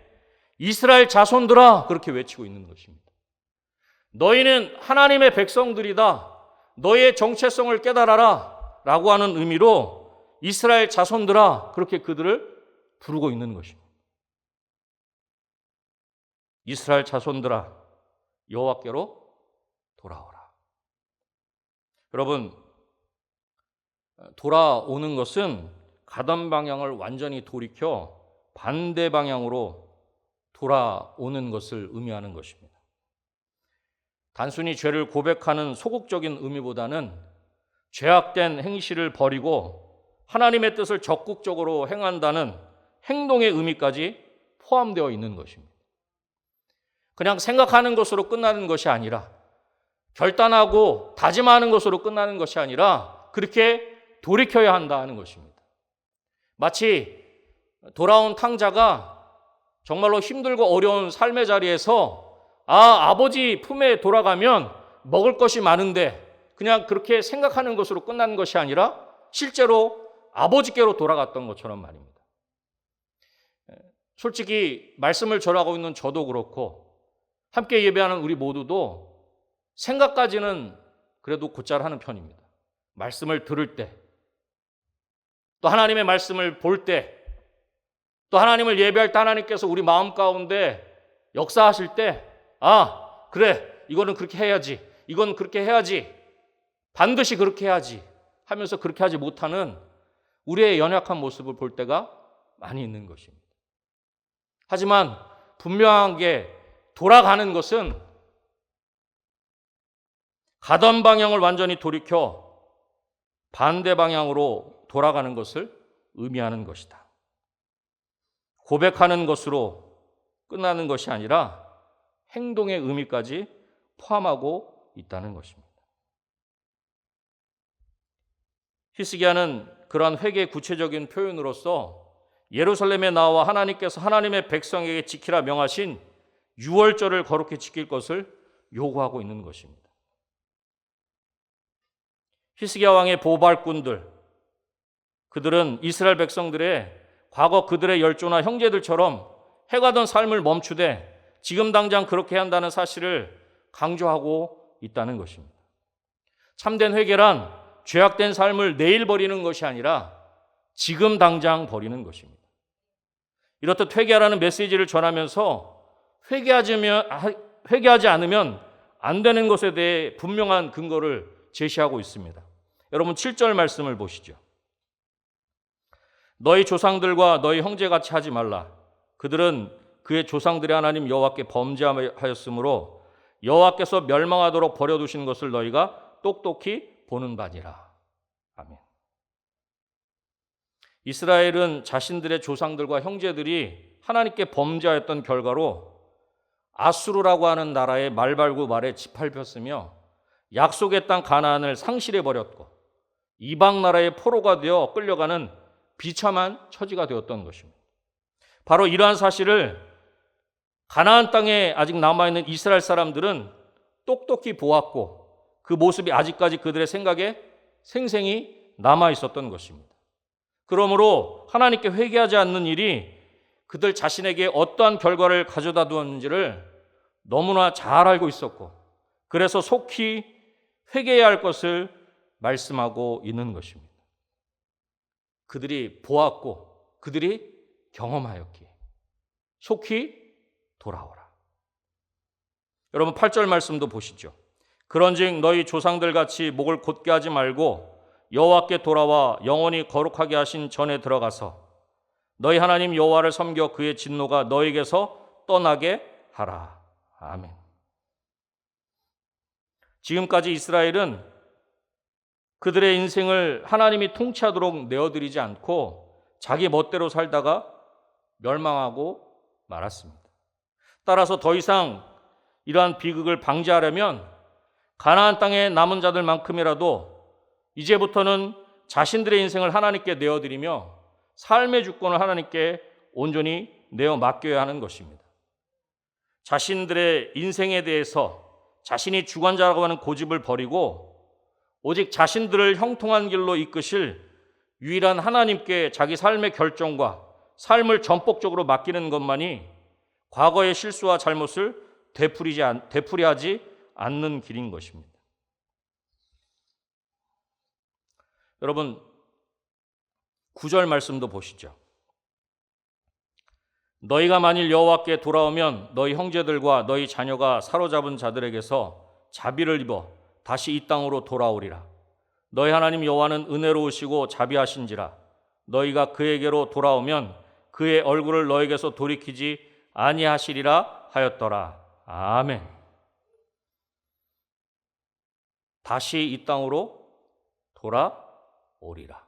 E: 이스라엘 자손들아 그렇게 외치고 있는 것입니다. 너희는 하나님의 백성들이다. 너희의 정체성을 깨달아라 라고 하는 의미로 이스라엘 자손들아 그렇게 그들을 부르고 있는 것입니다. 이스라엘 자손들아 여호와께로 돌아오라. 여러분, 돌아오는 것은 가던 방향을 완전히 돌이켜 반대 방향으로 돌아오는 것을 의미하는 것입니다. 단순히 죄를 고백하는 소극적인 의미보다는 죄악된 행실을 버리고 하나님의 뜻을 적극적으로 행한다는 행동의 의미까지 포함되어 있는 것입니다. 그냥 생각하는 것으로 끝나는 것이 아니라 결단하고 다짐하는 것으로 끝나는 것이 아니라 그렇게 돌이켜야 한다는 것입니다. 마치 돌아온 탕자가 정말로 힘들고 어려운 삶의 자리에서 아버지 품에 돌아가면 먹을 것이 많은데 그냥 그렇게 생각하는 것으로 끝나는 것이 아니라 실제로 아버지께로 돌아갔던 것처럼 말입니다. 솔직히 말씀을 전하고 있는 저도 그렇고 함께 예배하는 우리 모두도 생각까지는 그래도 곧잘 하는 편입니다. 말씀을 들을 때, 또 하나님의 말씀을 볼 때, 또 하나님을 예배할 때 하나님께서 우리 마음 가운데 역사하실 때 그래, 이거는 그렇게 해야지, 이건 그렇게 해야지, 반드시 그렇게 해야지 하면서 그렇게 하지 못하는 우리의 연약한 모습을 볼 때가 많이 있는 것입니다. 하지만 분명하게 돌아가는 것은 가던 방향을 완전히 돌이켜 반대 방향으로 돌아가는 것을 의미하는 것이다. 고백하는 것으로 끝나는 것이 아니라 행동의 의미까지 포함하고 있다는 것입니다. 히스기야는 그러한 회개의 구체적인 표현으로서 예루살렘에 나와 하나님께서 하나님의 백성에게 지키라 명하신 유월절을 거룩히 지킬 것을 요구하고 있는 것입니다. 히스기야 왕의 보발꾼들, 그들은 이스라엘 백성들의 과거 그들의 열조나 형제들처럼 해가던 삶을 멈추되 지금 당장 그렇게 해야 한다는 사실을 강조하고 있다는 것입니다. 참된 회개란 죄악된 삶을 내일 버리는 것이 아니라 지금 당장 버리는 것입니다. 이렇듯 회개하라는 메시지를 전하면서 회개하지 않으면 안 되는 것에 대해 분명한 근거를 제시하고 있습니다. 여러분 7절 말씀을 보시죠. 너희 조상들과 너희 형제같이 하지 말라. 그들은 그의 조상들의 하나님 여호와께 범죄하였으므로 여호와께서 멸망하도록 버려두신 것을 너희가 똑똑히 보는 바니라. 아멘. 이스라엘은 자신들의 조상들과 형제들이 하나님께 범죄하였던 결과로 아수르라고 하는 나라의 말발구 말에 짓밟혔으며 약속의 땅 가나안을 상실해버렸고 이방 나라의 포로가 되어 끌려가는 비참한 처지가 되었던 것입니다. 바로 이러한 사실을 가나안 땅에 아직 남아있는 이스라엘 사람들은 똑똑히 보았고 그 모습이 아직까지 그들의 생각에 생생히 남아있었던 것입니다. 그러므로 하나님께 회개하지 않는 일이 그들 자신에게 어떠한 결과를 가져다 두었는지를 너무나 잘 알고 있었고 그래서 속히 회개해야 할 것을 말씀하고 있는 것입니다. 그들이 보았고 그들이 경험하였기에 속히 돌아오라. 여러분 8절 말씀도 보시죠. 그런즉 너희 조상들 같이 목을 곧게 하지 말고 여호와께 돌아와 영원히 거룩하게 하신 전에 들어가서 너희 하나님 여호와를 섬겨 그의 진노가 너희에게서 떠나게 하라. 아멘. 지금까지 이스라엘은 그들의 인생을 하나님이 통치하도록 내어드리지 않고 자기 멋대로 살다가 멸망하고 말았습니다. 따라서 더 이상 이러한 비극을 방지하려면 가나안 땅에 남은 자들만큼이라도 이제부터는 자신들의 인생을 하나님께 내어드리며 삶의 주권을 하나님께 온전히 내어 맡겨야 하는 것입니다. 자신들의 인생에 대해서 자신이 주관자라고 하는 고집을 버리고 오직 자신들을 형통한 길로 이끄실 유일한 하나님께 자기 삶의 결정과 삶을 전폭적으로 맡기는 것만이 과거의 실수와 잘못을 되풀이하지 않는 길인 것입니다. 여러분, 9절 말씀도 보시죠. 너희가 만일 여호와께 돌아오면 너희 형제들과 너희 자녀가 사로잡은 자들에게서 자비를 입어 다시 이 땅으로 돌아오리라. 너희 하나님 여호와는 은혜로우시고 자비하신지라. 너희가 그에게로 돌아오면 그의 얼굴을 너에게서 돌이키지 아니하시리라 하였더라. 아멘. 다시 이 땅으로 돌아오리라.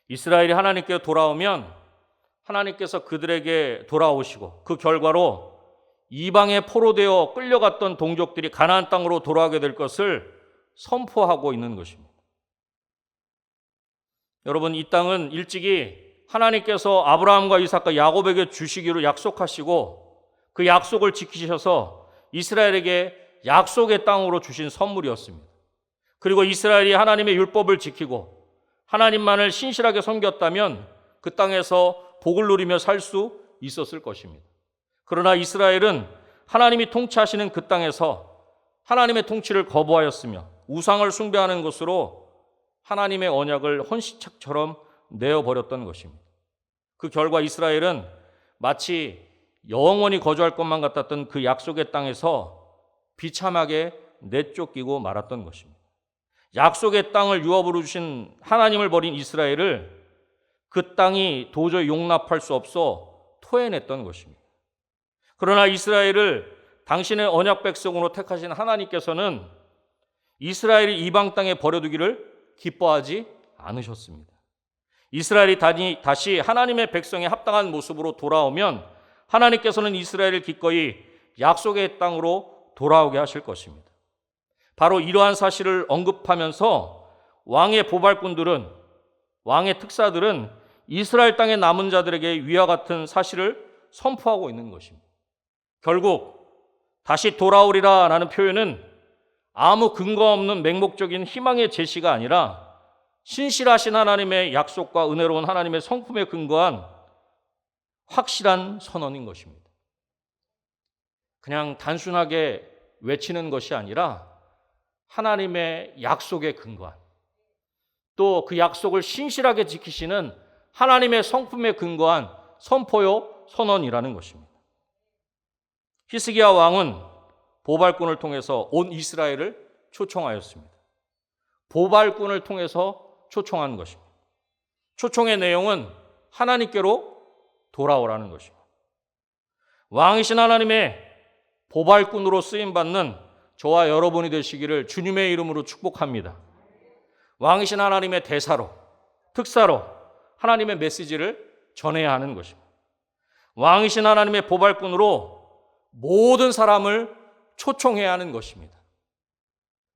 E: 이스라엘이 하나님께 돌아오면 하나님께서 그들에게 돌아오시고 그 결과로 이방에 포로되어 끌려갔던 동족들이 가나안 땅으로 돌아가게 될 것을 선포하고 있는 것입니다. 여러분, 이 땅은 일찍이 하나님께서 아브라함과 이삭과 야곱에게 주시기로 약속하시고 그 약속을 지키셔서 이스라엘에게 약속의 땅으로 주신 선물이었습니다. 그리고 이스라엘이 하나님의 율법을 지키고 하나님만을 신실하게 섬겼다면 그 땅에서 복을 누리며 살 수 있었을 것입니다. 그러나 이스라엘은 하나님이 통치하시는 그 땅에서 하나님의 통치를 거부하였으며 우상을 숭배하는 것으로 하나님의 언약을 헌시착처럼 내어버렸던 것입니다. 그 결과 이스라엘은 마치 영원히 거주할 것만 같았던 그 약속의 땅에서 비참하게 내쫓기고 말았던 것입니다. 약속의 땅을 유업으로 주신 하나님을 버린 이스라엘을 그 땅이 도저히 용납할 수 없어 토해냈던 것입니다. 그러나 이스라엘을 당신의 언약 백성으로 택하신 하나님께서는 이스라엘이 이방 땅에 버려두기를 기뻐하지 않으셨습니다. 이스라엘이 다시 하나님의 백성에 합당한 모습으로 돌아오면 하나님께서는 이스라엘을 기꺼이 약속의 땅으로 돌아오게 하실 것입니다. 바로 이러한 사실을 언급하면서 왕의 보발꾼들은, 왕의 특사들은 이스라엘 땅에 남은 자들에게 위와 같은 사실을 선포하고 있는 것입니다. 결국 다시 돌아오리라 라는 표현은 아무 근거 없는 맹목적인 희망의 제시가 아니라 신실하신 하나님의 약속과 은혜로운 하나님의 성품에 근거한 확실한 선언인 것입니다. 그냥 단순하게 외치는 것이 아니라 하나님의 약속에 근거한, 또 그 약속을 신실하게 지키시는 하나님의 성품에 근거한 선포요 선언이라는 것입니다. 히스기야 왕은 보발꾼을 통해서 온 이스라엘을 초청하였습니다. 보발꾼을 통해서 초청한 것입니다. 초청의 내용은 하나님께로 돌아오라는 것입니다. 왕이신 하나님의 보발꾼으로 쓰임받는 저와 여러분이 되시기를 주님의 이름으로 축복합니다. 왕이신 하나님의 대사로, 특사로 하나님의 메시지를 전해야 하는 것입니다. 왕이신 하나님의 보발꾼으로 모든 사람을 초청해야 하는 것입니다.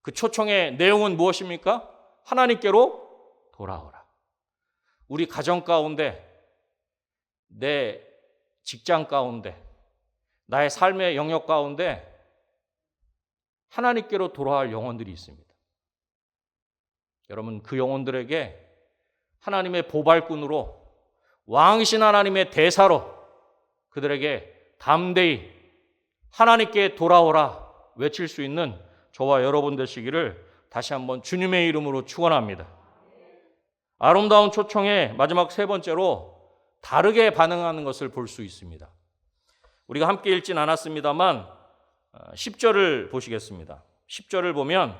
E: 그 초청의 내용은 무엇입니까? 하나님께로 돌아오라. 우리 가정 가운데, 내 직장 가운데, 나의 삶의 영역 가운데 하나님께로 돌아갈 영혼들이 있습니다. 여러분, 그 영혼들에게 하나님의 보발꾼으로, 왕이신 하나님의 대사로 그들에게 담대히 하나님께 돌아오라 외칠 수 있는 저와 여러분 되시기를 다시 한번 주님의 이름으로 축원합니다. 아름다운 초청의 마지막 세 번째로 다르게 반응하는 것을 볼 수 있습니다. 우리가 함께 읽진 않았습니다만 10절을 보시겠습니다. 10절을 보면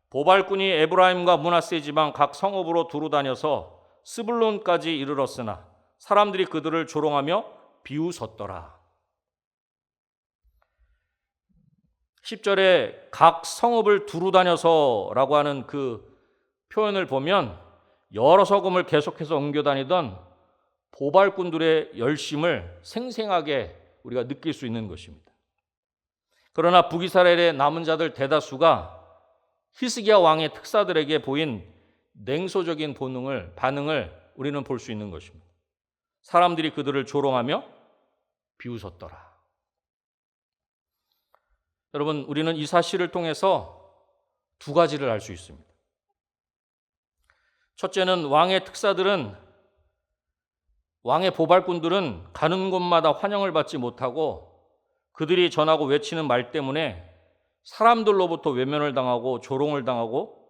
E: 보발꾼이 에브라임과 므낫세 지방 각 성읍으로 두루 다녀서 스불론까지 이르렀으나 사람들이 그들을 조롱하며 비웃었더라. 10절에 각 성읍을 두루 다녀서라고 하는 그 표현을 보면 여러 성읍을 계속해서 옮겨 다니던 보발꾼들의 열심을 생생하게 우리가 느낄 수 있는 것입니다. 그러나 북이스라엘의 남은 자들 대다수가 히스기야 왕의 특사들에게 보인 냉소적인 반응을 우리는 볼 수 있는 것입니다. 사람들이 그들을 조롱하며 비웃었더라. 여러분, 우리는 이 사실을 통해서 두 가지를 알 수 있습니다. 첫째는 왕의 보발꾼들은 가는 곳마다 환영을 받지 못하고 그들이 전하고 외치는 말 때문에 사람들로부터 외면을 당하고 조롱을 당하고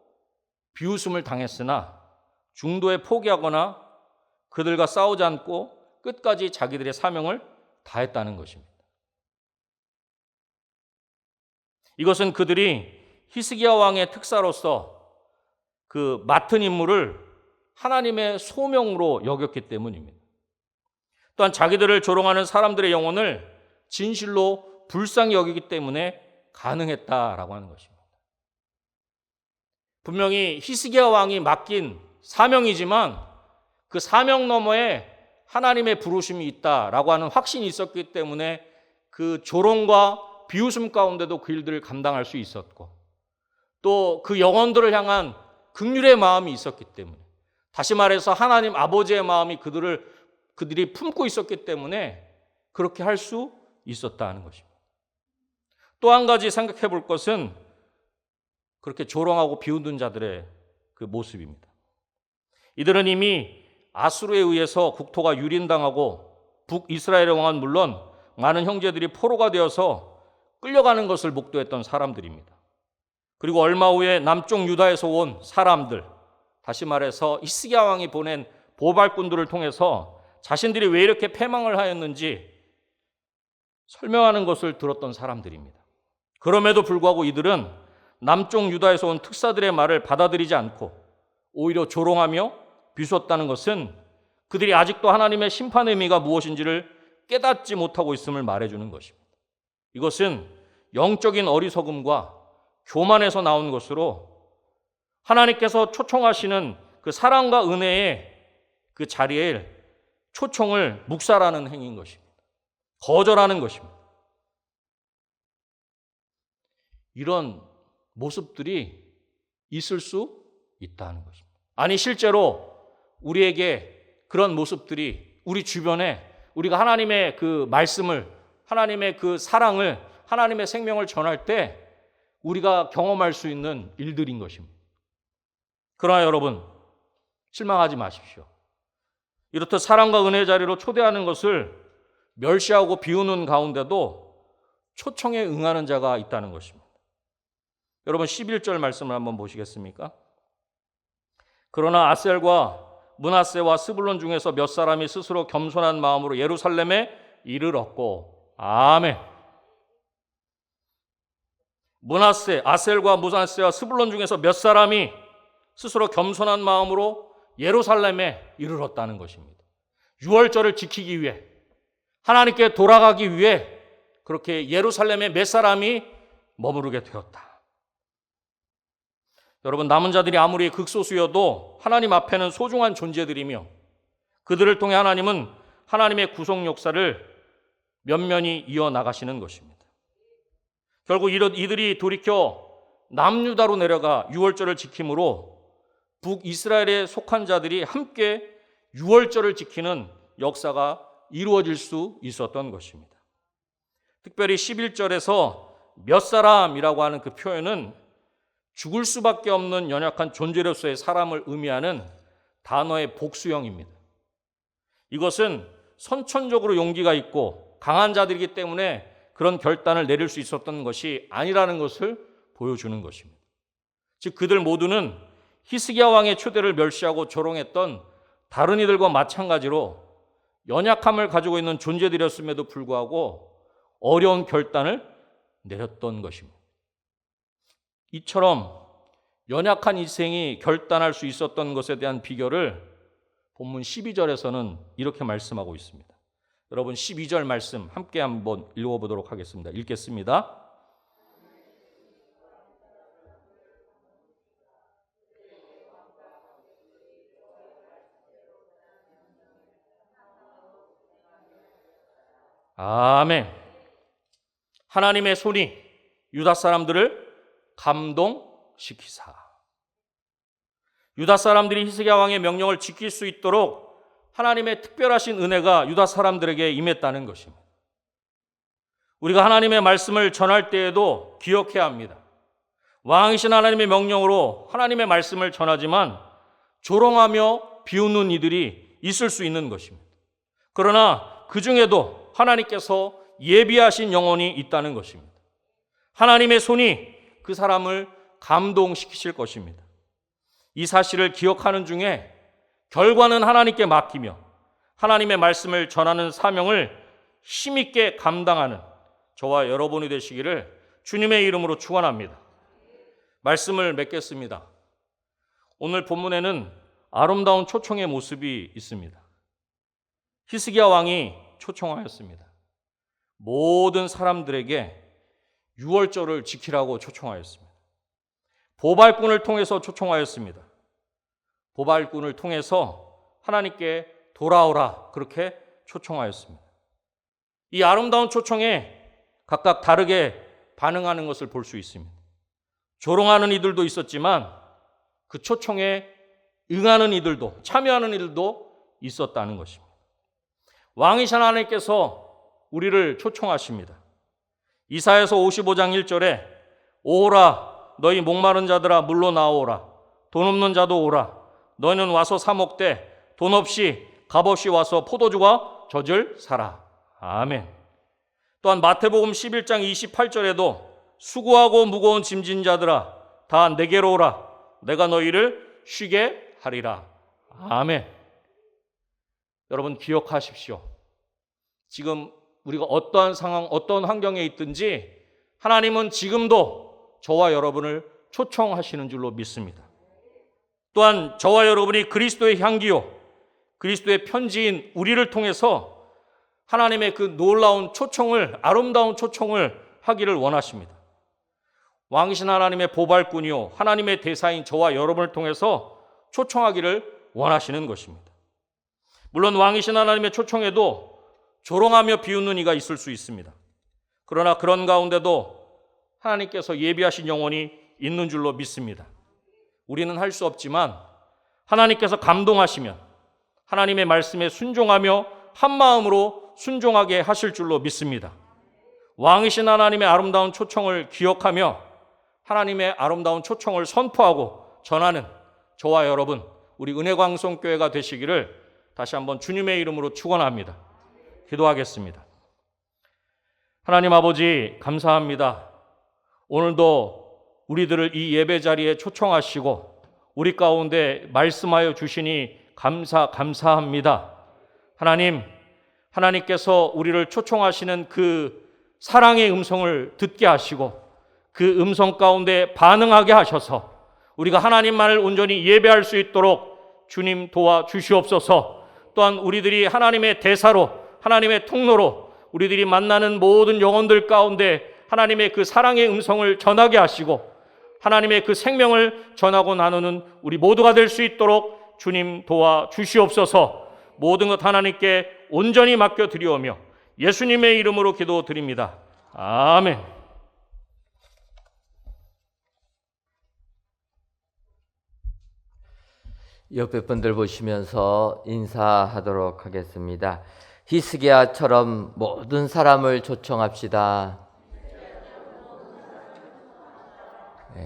E: 비웃음을 당했으나 중도에 포기하거나 그들과 싸우지 않고 끝까지 자기들의 사명을 다했다는 것입니다. 이것은 그들이 히스기야 왕의 특사로서 그 맡은 임무를 하나님의 소명으로 여겼기 때문입니다. 또한 자기들을 조롱하는 사람들의 영혼을 진실로 불쌍히 여기기 때문에 가능했다라고 하는 것입니다. 분명히 히스기야 왕이 맡긴 사명이지만 그 사명 너머에 하나님의 부르심이 있다라고 하는 확신이 있었기 때문에 그 조롱과 비웃음 가운데도 그 일들을 감당할 수 있었고 또 그 영혼들을 향한 긍휼의 마음이 있었기 때문에 다시 말해서 하나님 아버지의 마음이 그들이 품고 있었기 때문에 그렇게 할 수 있었다는 것입니다. 또 한 가지 생각해 볼 것은 그렇게 조롱하고 비웃는 자들의 그 모습입니다. 이들은 이미 아수르에 의해서 국토가 유린당하고 북이스라엘의 왕은 물론 많은 형제들이 포로가 되어서 끌려가는 것을 목도했던 사람들입니다. 그리고 얼마 후에 남쪽 유다에서 온 사람들, 다시 말해서 히스기야 왕이 보낸 보발꾼들을 통해서 자신들이 왜 이렇게 패망을 하였는지 설명하는 것을 들었던 사람들입니다. 그럼에도 불구하고 이들은 남쪽 유다에서 온 특사들의 말을 받아들이지 않고 오히려 조롱하며 비웃었다는 것은 그들이 아직도 하나님의 심판의 의미가 무엇인지를 깨닫지 못하고 있음을 말해주는 것입니다. 이것은 영적인 어리석음과 교만에서 나온 것으로 하나님께서 초청하시는 그 사랑과 은혜의 그 자리에 초청을 묵살하는 행위인 것입니다. 거절하는 것입니다. 이런 모습들이 있을 수 있다는 것입니다. 아니 실제로 우리에게 그런 모습들이 우리 주변에 우리가 하나님의 그 말씀을 하나님의 그 사랑을 하나님의 생명을 전할 때 우리가 경험할 수 있는 일들인 것입니다. 그러나 여러분 실망하지 마십시오. 이렇듯 사랑과 은혜의 자리로 초대하는 것을 멸시하고 비우는 가운데도 초청에 응하는 자가 있다는 것입니다. 여러분 11절 말씀을 한번 보시겠습니까? 그러나 아셀과 므낫세와 스불론 중에서 몇 사람이 스스로 겸손한 마음으로 예루살렘에 이르렀고 아멘. 아셀과 므낫세와 스불론 중에서 몇 사람이 스스로 겸손한 마음으로 예루살렘에 이르렀다는 것입니다. 유월절을 지키기 위해 하나님께 돌아가기 위해 그렇게 예루살렘에 몇 사람이 머무르게 되었다. 여러분 남은 자들이 아무리 극소수여도 하나님 앞에는 소중한 존재들이며 그들을 통해 하나님은 하나님의 구속 역사를 면면히 이어나가시는 것입니다. 결국 이들이 돌이켜 남유다로 내려가 유월절을 지킴으로 북이스라엘에 속한 자들이 함께 유월절을 지키는 역사가 이루어질 수 있었던 것입니다. 특별히 11절에서 몇 사람이라고 하는 그 표현은 죽을 수밖에 없는 연약한 존재로서의 사람을 의미하는 단어의 복수형입니다. 이것은 선천적으로 용기가 있고 강한 자들이기 때문에 그런 결단을 내릴 수 있었던 것이 아니라는 것을 보여주는 것입니다. 즉 그들 모두는 히스기야 왕의 초대를 멸시하고 조롱했던 다른 이들과 마찬가지로 연약함을 가지고 있는 존재들이었음에도 불구하고 어려운 결단을 내렸던 것입니다. 이처럼 연약한 인생이 결단할 수 있었던 것에 대한 비결을 본문 12절에서는 이렇게 말씀하고 있습니다. 여러분 12절 말씀 함께 한번 읽어보도록 하겠습니다. 읽겠습니다. 아멘. 하나님의 손이 유다 사람들을 감동시키사. 유다 사람들이 히스기야 왕의 명령을 지킬 수 있도록 하나님의 특별하신 은혜가 유다 사람들에게 임했다는 것입니다. 우리가 하나님의 말씀을 전할 때에도 기억해야 합니다. 왕이신 하나님의 명령으로 하나님의 말씀을 전하지만 조롱하며 비웃는 이들이 있을 수 있는 것입니다. 그러나 그 중에도 하나님께서 예비하신 영혼이 있다는 것입니다. 하나님의 손이 그 사람을 감동시키실 것입니다. 이 사실을 기억하는 중에 결과는 하나님께 맡기며 하나님의 말씀을 전하는 사명을 힘있게 감당하는 저와 여러분이 되시기를 주님의 이름으로 축원합니다. 말씀을 맺겠습니다. 오늘 본문에는 아름다운 초청의 모습이 있습니다. 히스기야 왕이 초청하였습니다. 모든 사람들에게 유월절을 지키라고 초청하였습니다. 보발꾼을 통해서 초청하였습니다. 보발꾼을 통해서 하나님께 돌아오라 그렇게 초청하였습니다. 이 아름다운 초청에 각각 다르게 반응하는 것을 볼 수 있습니다. 조롱하는 이들도 있었지만 그 초청에 응하는 이들도, 참여하는 이들도 있었다는 것입니다. 왕이신 하나님께서 우리를 초청하십니다. 이사야서 55장 1절에 오라 너희 목마른 자들아 물로 나오라 돈 없는 자도 오라 너희는 와서 사 먹되 돈 없이 값 없이 와서 포도주와 젖을 사라. 아멘. 또한 마태복음 11장 28절에도 수고하고 무거운 짐진 자들아 다 내게로 오라 내가 너희를 쉬게 하리라. 아멘. 여러분 기억하십시오. 지금 우리가 어떠한 상황, 어떤 환경에 있든지 하나님은 지금도 저와 여러분을 초청하시는 줄로 믿습니다. 또한 저와 여러분이 그리스도의 향기요, 그리스도의 편지인 우리를 통해서 하나님의 그 놀라운 초청을, 아름다운 초청을 하기를 원하십니다. 왕이신 하나님의 보발꾼이요, 하나님의 대사인 저와 여러분을 통해서 초청하기를 원하시는 것입니다. 물론 왕이신 하나님의 초청에도 조롱하며 비웃는 이가 있을 수 있습니다. 그러나 그런 가운데도 하나님께서 예비하신 영혼이 있는 줄로 믿습니다. 우리는 할 수 없지만 하나님께서 감동하시면 하나님의 말씀에 순종하며 한 마음으로 순종하게 하실 줄로 믿습니다. 왕이신 하나님의 아름다운 초청을 기억하며 하나님의 아름다운 초청을 선포하고 전하는 저와 여러분, 우리 은혜광성교회가 되시기를 다시 한번 주님의 이름으로 축원합니다. 기도하겠습니다. 하나님 아버지 감사합니다. 오늘도 우리들을 이 예배 자리에 초청하시고 우리 가운데 말씀하여 주시니 감사합니다. 하나님께서 우리를 초청하시는 그 사랑의 음성을 듣게 하시고 그 음성 가운데 반응하게 하셔서 우리가 하나님만을 온전히 예배할 수 있도록 주님 도와주시옵소서. 또한 우리들이 하나님의 대사로, 하나님의 통로로 우리들이 만나는 모든 영혼들 가운데 하나님의 그 사랑의 음성을 전하게 하시고 하나님의 그 생명을 전하고 나누는 우리 모두가 될 수 있도록 주님 도와주시옵소서. 모든 것 하나님께 온전히 맡겨드리오며 예수님의 이름으로 기도드립니다. 아멘.
D: 옆에 분들 보시면서 인사하도록 하겠습니다. 히스기야처럼 모든 사람을 초청합시다.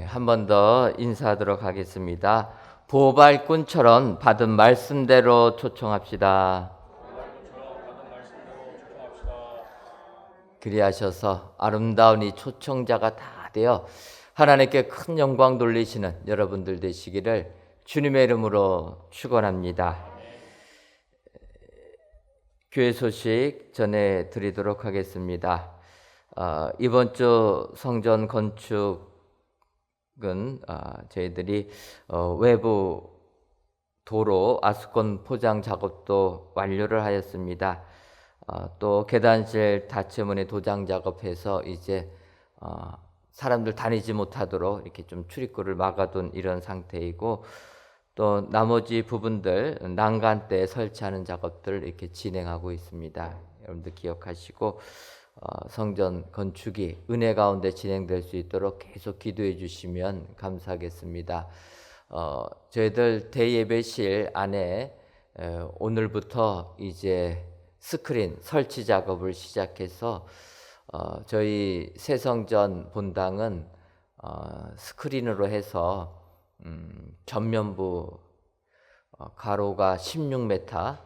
D: 한 번 더 인사하도록 하겠습니다. 보발꾼처럼 받은 말씀대로 초청합시다. 그리하셔서 아름다운 이 초청자가 다 되어 하나님께 큰 영광 돌리시는 여러분들 되시기를 주님의 이름으로 축원합니다. 교회 소식 전해드리도록 하겠습니다. 이번 주 성전 건축은 저희들이 외부 도로 아수건 포장 작업도 완료를 하였습니다. 또 계단실 닫채문에 도장 작업해서 이제 사람들 다니지 못하도록 이렇게 좀 출입구를 막아둔 이런 상태이고, 또 나머지 부분들 난간대 설치하는 작업들을 이렇게 진행하고 있습니다. 여러분들 기억하시고 성전 건축이 은혜 가운데 진행될 수 있도록 계속 기도해 주시면 감사하겠습니다. 저희들 대예배실 안에 오늘부터 이제 스크린 설치 작업을 시작해서 저희 새성전 본당은 스크린으로 해서 전면부 가로가 16m,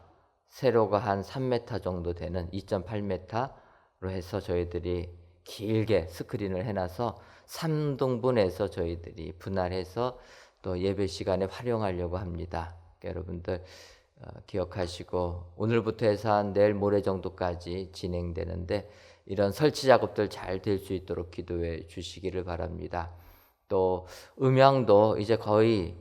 D: 세로가 한 3m 정도 되는 2.8m로 해서 저희들이 길게 스크린을 해놔서 3등분해서 저희들이 분할해서 또 예배 시간에 활용하려고 합니다. 그러니까 여러분들 기억하시고 오늘부터 해서 한 내일 모레 정도까지 진행되는데 이런 설치 작업들 잘 될 수 있도록 기도해 주시기를 바랍니다. 또 음향도 이제 거의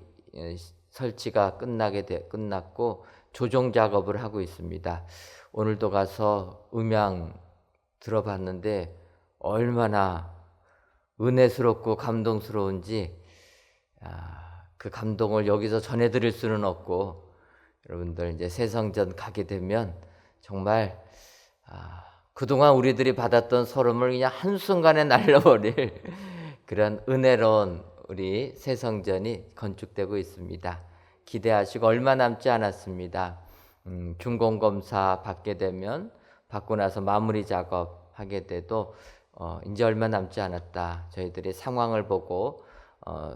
D: 설치가 끝났고 조정 작업을 하고 있습니다. 오늘도 가서 음향 들어봤는데 얼마나 은혜스럽고 감동스러운지 그 감동을 여기서 전해드릴 수는 없고 여러분들 이제 새성전 가게 되면 정말 그동안 우리들이 받았던 소름을 그냥 한순간에 날려버릴 그런 은혜로운 우리 새성전이 건축되고 있습니다. 기대하시고 얼마 남지 않았습니다. 준공검사 받게 되면 받고 나서 마무리 작업하게 돼도 이제 얼마 남지 않았다. 저희들이 상황을 보고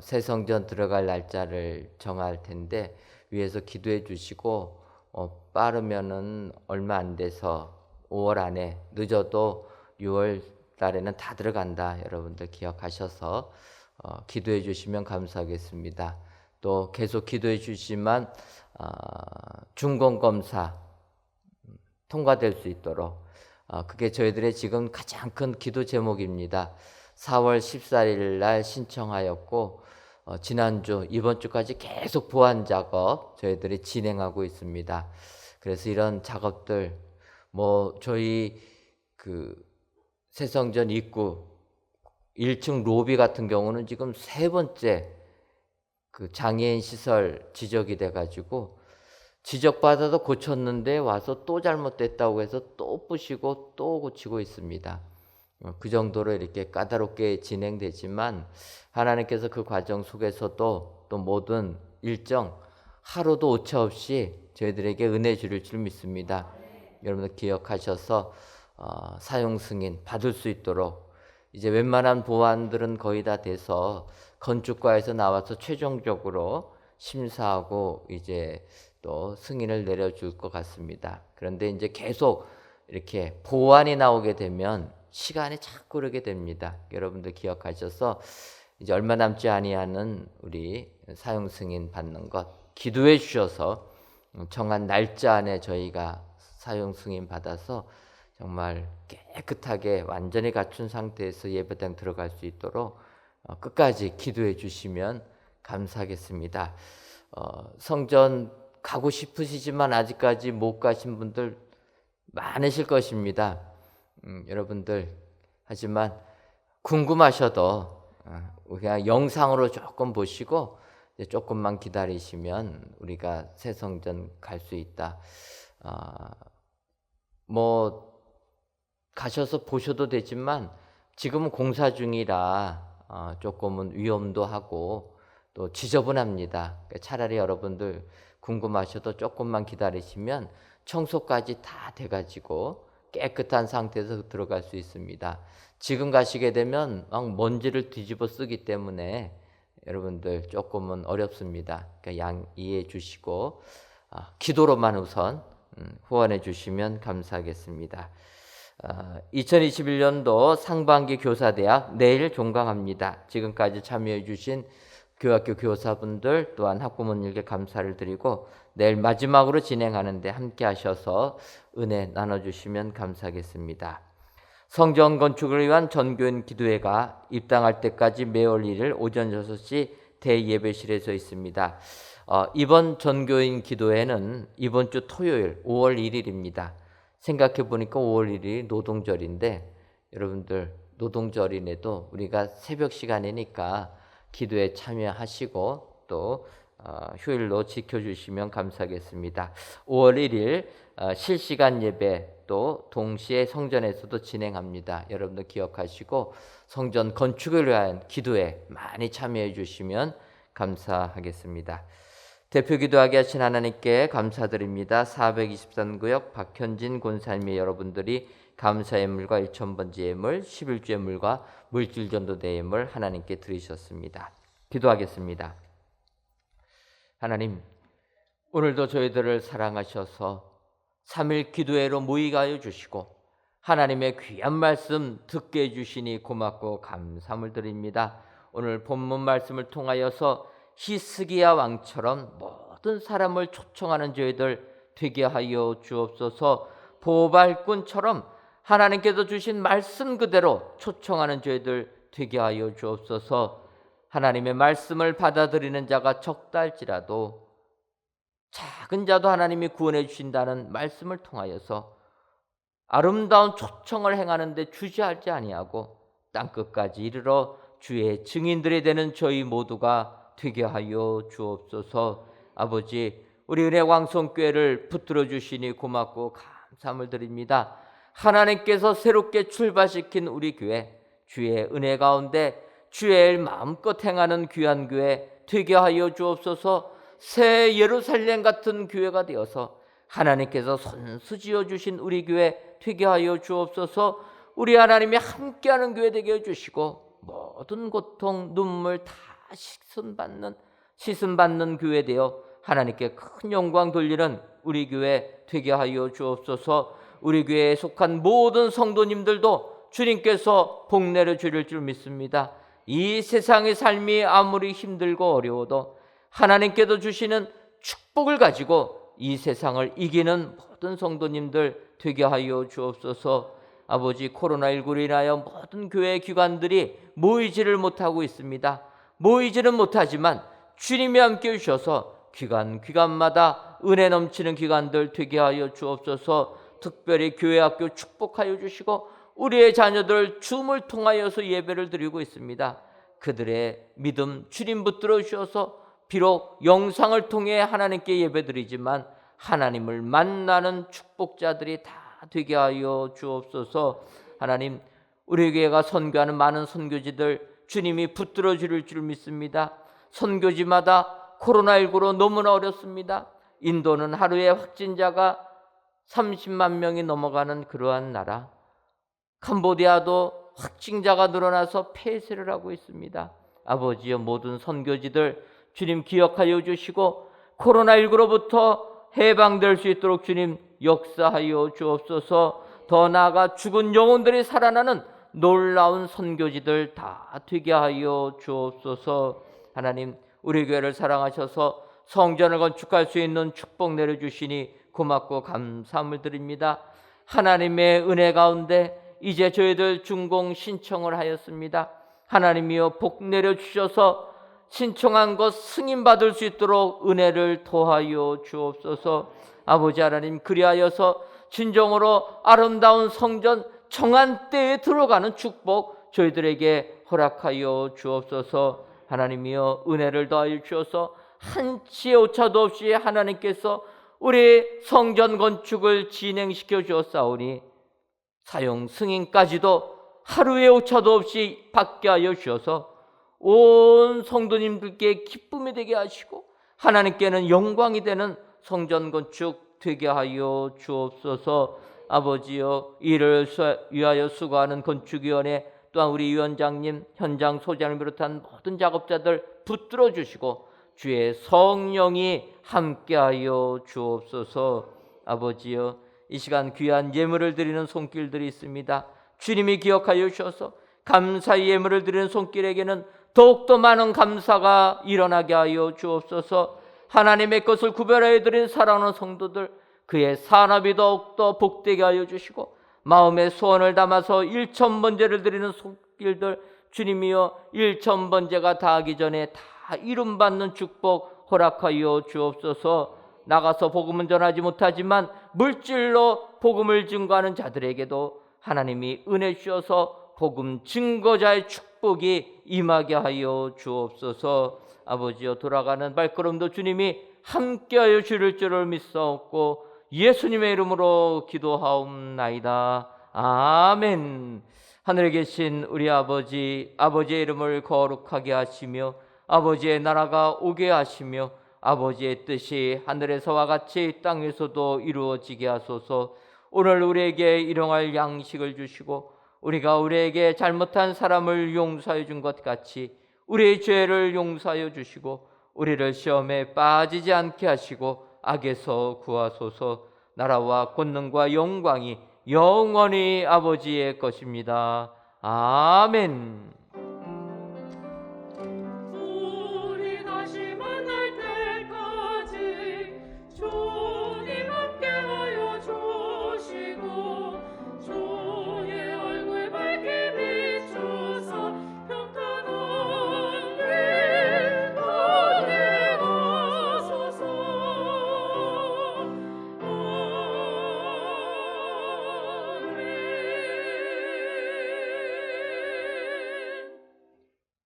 D: 새성전 들어갈 날짜를 정할 텐데 위에서 기도해 주시고 빠르면은 얼마 안 돼서 5월 안에 늦어도 6월 달에는 다 들어간다. 여러분들 기억하셔서 기도해 주시면 감사하겠습니다. 또 계속 기도해 주시지만 준공검사 통과될 수 있도록 그게 저희들의 지금 가장 큰 기도 제목입니다. 4월 14일 날 신청하였고 지난주 이번 주까지 계속 보완 작업 저희들이 진행하고 있습니다. 그래서 이런 작업들 저희 그 새성전 입구 1층 로비 같은 경우는 지금 3번째 그 장애인 시설 지적이 돼가지고 지적받아도 고쳤는데 와서 또 잘못됐다고 해서 또 부시고 또 고치고 있습니다. 그 정도로 이렇게 까다롭게 진행되지만 하나님께서 그 과정 속에서도 또 모든 일정 하루도 오차 없이 저희들에게 은혜 주실 줄 믿습니다. 여러분들 기억하셔서 사용 승인 받을 수 있도록 이제 웬만한 보완들은 거의 다 돼서 건축과에서 나와서 최종적으로 심사하고 이제 또 승인을 내려줄 것 같습니다. 그런데 이제 계속 이렇게 보완이 나오게 되면 시간이 자꾸 흐르게 됩니다. 여러분들 기억하셔서 이제 얼마 남지 아니하는 우리 사용 승인 받는 것 기도해 주셔서 정한 날짜 안에 저희가 사용 승인 받아서 정말 깨끗하게 완전히 갖춘 상태에서 예배당 들어갈 수 있도록 끝까지 기도해 주시면 감사하겠습니다. 성전 가고 싶으시지만 아직까지 못 가신 분들 많으실 것입니다. 여러분들 하지만 궁금하셔도 그냥 영상으로 조금 보시고 조금만 기다리시면 우리가 새성전 갈 수 있다. 가셔서 보셔도 되지만 지금은 공사 중이라 조금은 위험도 하고 또 지저분합니다. 차라리 여러분들 궁금하셔도 조금만 기다리시면 청소까지 다 돼가지고 깨끗한 상태에서 들어갈 수 있습니다. 지금 가시게 되면 막 먼지를 뒤집어 쓰기 때문에 여러분들 조금은 어렵습니다. 그러니까 이해해 주시고 기도로만 우선 후원해 주시면 감사하겠습니다. 2021년도 상반기 교사대학 내일 종강합니다. 지금까지 참여해 주신 교학교 교사분들 또한 학부모님께 감사를 드리고 내일 마지막으로 진행하는데 함께 하셔서 은혜 나눠주시면 감사하겠습니다. 성전 건축을 위한 전교인 기도회가 입당할 때까지 매월 1일 오전 6시 대예배실에서 있습니다. 이번 전교인 기도회는 이번 주 토요일 5월 1일입니다. 생각해 보니까 5월 1일이 노동절인데 여러분들 노동절인에도 우리가 새벽 시간이니까 기도에 참여하시고 또 휴일로 지켜주시면 감사하겠습니다. 5월 1일 실시간 예배 또 동시에 성전에서도 진행합니다. 여러분들 기억하시고 성전 건축을 위한 기도에 많이 참여해 주시면 감사하겠습니다. 대표 기도하게 하신 하나님께 감사드립니다. 423구역 박현진 권사님의 여러분들이 감사의 물과 1000번째 예물, 11주의 물과 물질 전도대 예물 하나님께 드리셨습니다. 기도하겠습니다. 하나님, 오늘도 저희들을 사랑하셔서 3일 기도회로 모이게 하여 주시고 하나님의 귀한 말씀 듣게 해주시니 고맙고 감사함을 드립니다. 오늘 본문 말씀을 통하여서 히스기야 왕처럼 모든 사람을 초청하는 저희들 되게 하여 주옵소서. 보발꾼처럼 하나님께서 주신 말씀 그대로 초청하는 저희들 되게 하여 주옵소서. 하나님의 말씀을 받아들이는 자가 적다 할지라도 작은 자도 하나님이 구원해 주신다는 말씀을 통하여서 아름다운 초청을 행하는데 주저하지 아니하고 땅끝까지 이르러 주의 증인들이 되는 저희 모두가 되게 하여 주옵소서. 아버지, 우리 은혜광성교회를 붙들어 주시니 고맙고 감사함을 드립니다. 하나님께서 새롭게 출발시킨 우리 교회, 주의 은혜 가운데 주의 일 마음껏 행하는 귀한 교회 되게 하여 주옵소서. 새 예루살렘 같은 교회가 되어서 하나님께서 손수 지어주신 우리 교회 되게 하여 주옵소서. 우리 하나님이 함께하는 교회 되게 해주시고 모든 고통, 눈물 다 씻음받는 교회 되어 하나님께 큰 영광 돌리는 우리 교회 되게 하여 주옵소서. 우리 교회에 속한 모든 성도님들도 주님께서 복 내려 주실 줄 믿습니다. 이 세상의 삶이 아무리 힘들고 어려워도 하나님께서 주시는 축복을 가지고 이 세상을 이기는 모든 성도님들 되게 하여 주옵소서. 아버지, 코로나19로 인하여 모든 교회 기관들이 모이지를 못하고 있습니다. 모이지는 못하지만 주님이 함께 해주셔서 기관마다 은혜 넘치는 기관들 되게 하여 주옵소서. 특별히 교회 학교 축복하여 주시고 우리의 자녀들 줌을 통하여서 예배를 드리고 있습니다. 그들의 믿음 주님 붙들어 주셔서 비록 영상을 통해 하나님께 예배드리지만 하나님을 만나는 축복자들이 다 되게 하여 주옵소서. 하나님, 우리 교회가 선교하는 많은 선교지들 주님이 붙들어 주실 줄 믿습니다. 선교지마다 코로나19로 너무나 어렵습니다. 인도는 하루에 확진자가 30만 명이 넘어가는 그러한 나라, 캄보디아도 확진자가 늘어나서 폐쇄를 하고 있습니다. 아버지여, 모든 선교지들 주님 기억하여 주시고 코로나19로부터 해방될 수 있도록 주님 역사하여 주옵소서. 더 나아가 죽은 영혼들이 살아나는 놀라운 선교지들 다 되게 하여 주옵소서. 하나님, 우리 교회를 사랑하셔서 성전을 건축할 수 있는 축복 내려주시니 고맙고 감사함을 드립니다. 하나님의 은혜 가운데 이제 저희들 준공 신청을 하였습니다. 하나님이여, 복 내려주셔서 신청한 것 승인받을 수 있도록 은혜를 더하여 주옵소서. 아버지 하나님, 그리하여서 진정으로 아름다운 성전 정한 때에 들어가는 축복 저희들에게 허락하여 주옵소서. 하나님이여, 은혜를 더하여 주셔서 한치의 오차도 없이 하나님께서 우리 성전 건축을 진행시켜 주었사오니 사용 승인까지도 하루의 오차도 없이 받게 하여 주셔서 온 성도님들께 기쁨이 되게 하시고 하나님께는 영광이 되는 성전 건축 되게 하여 주옵소서. 아버지여, 이를 위하여 수고하는 건축위원회, 또한 우리 위원장님, 현장 소장을 비롯한 모든 작업자들 붙들어 주시고 주의 성령이 함께하여 주옵소서. 아버지여, 이 시간 귀한 예물을 드리는 손길들이 있습니다. 주님이 기억하여 주셔서 감사의 예물을 드리는 손길에게는 더욱더 많은 감사가 일어나게 하여 주옵소서. 하나님의 것을 구별하여 드린 사랑하는 성도들, 그의 산업이 더욱더 복되게 하여 주시고 마음의 소원을 담아서 1000번제를 드리는 손길들, 주님이여, 1000번제가 다하기 전에 다 이름받는 축복 허락하여 주옵소서. 나가서 복음은 전하지 못하지만 물질로 복음을 증거하는 자들에게도 하나님이 은혜 주셔서 복음 증거자의 축복이 임하게 하여 주옵소서. 아버지여, 돌아가는 발걸음도 주님이 함께하여 주실 줄을 믿사옵고 예수님의 이름으로 기도하옵나이다. 아멘. 하늘에 계신 우리 아버지, 아버지의 이름을 거룩하게 하시며 아버지의 나라가 오게 하시며 아버지의 뜻이 하늘에서와 같이 땅에서도 이루어지게 하소서. 오늘 우리에게 일용할 양식을 주시고 우리가 우리에게 잘못한 사람을 용서해 준 것 같이 우리의 죄를 용서하여 주시고 우리를 시험에 빠지지 않게 하시고 악에서 구하소서. 나라와 권능과 영광이 영원히 아버지의 것입니다. 아멘.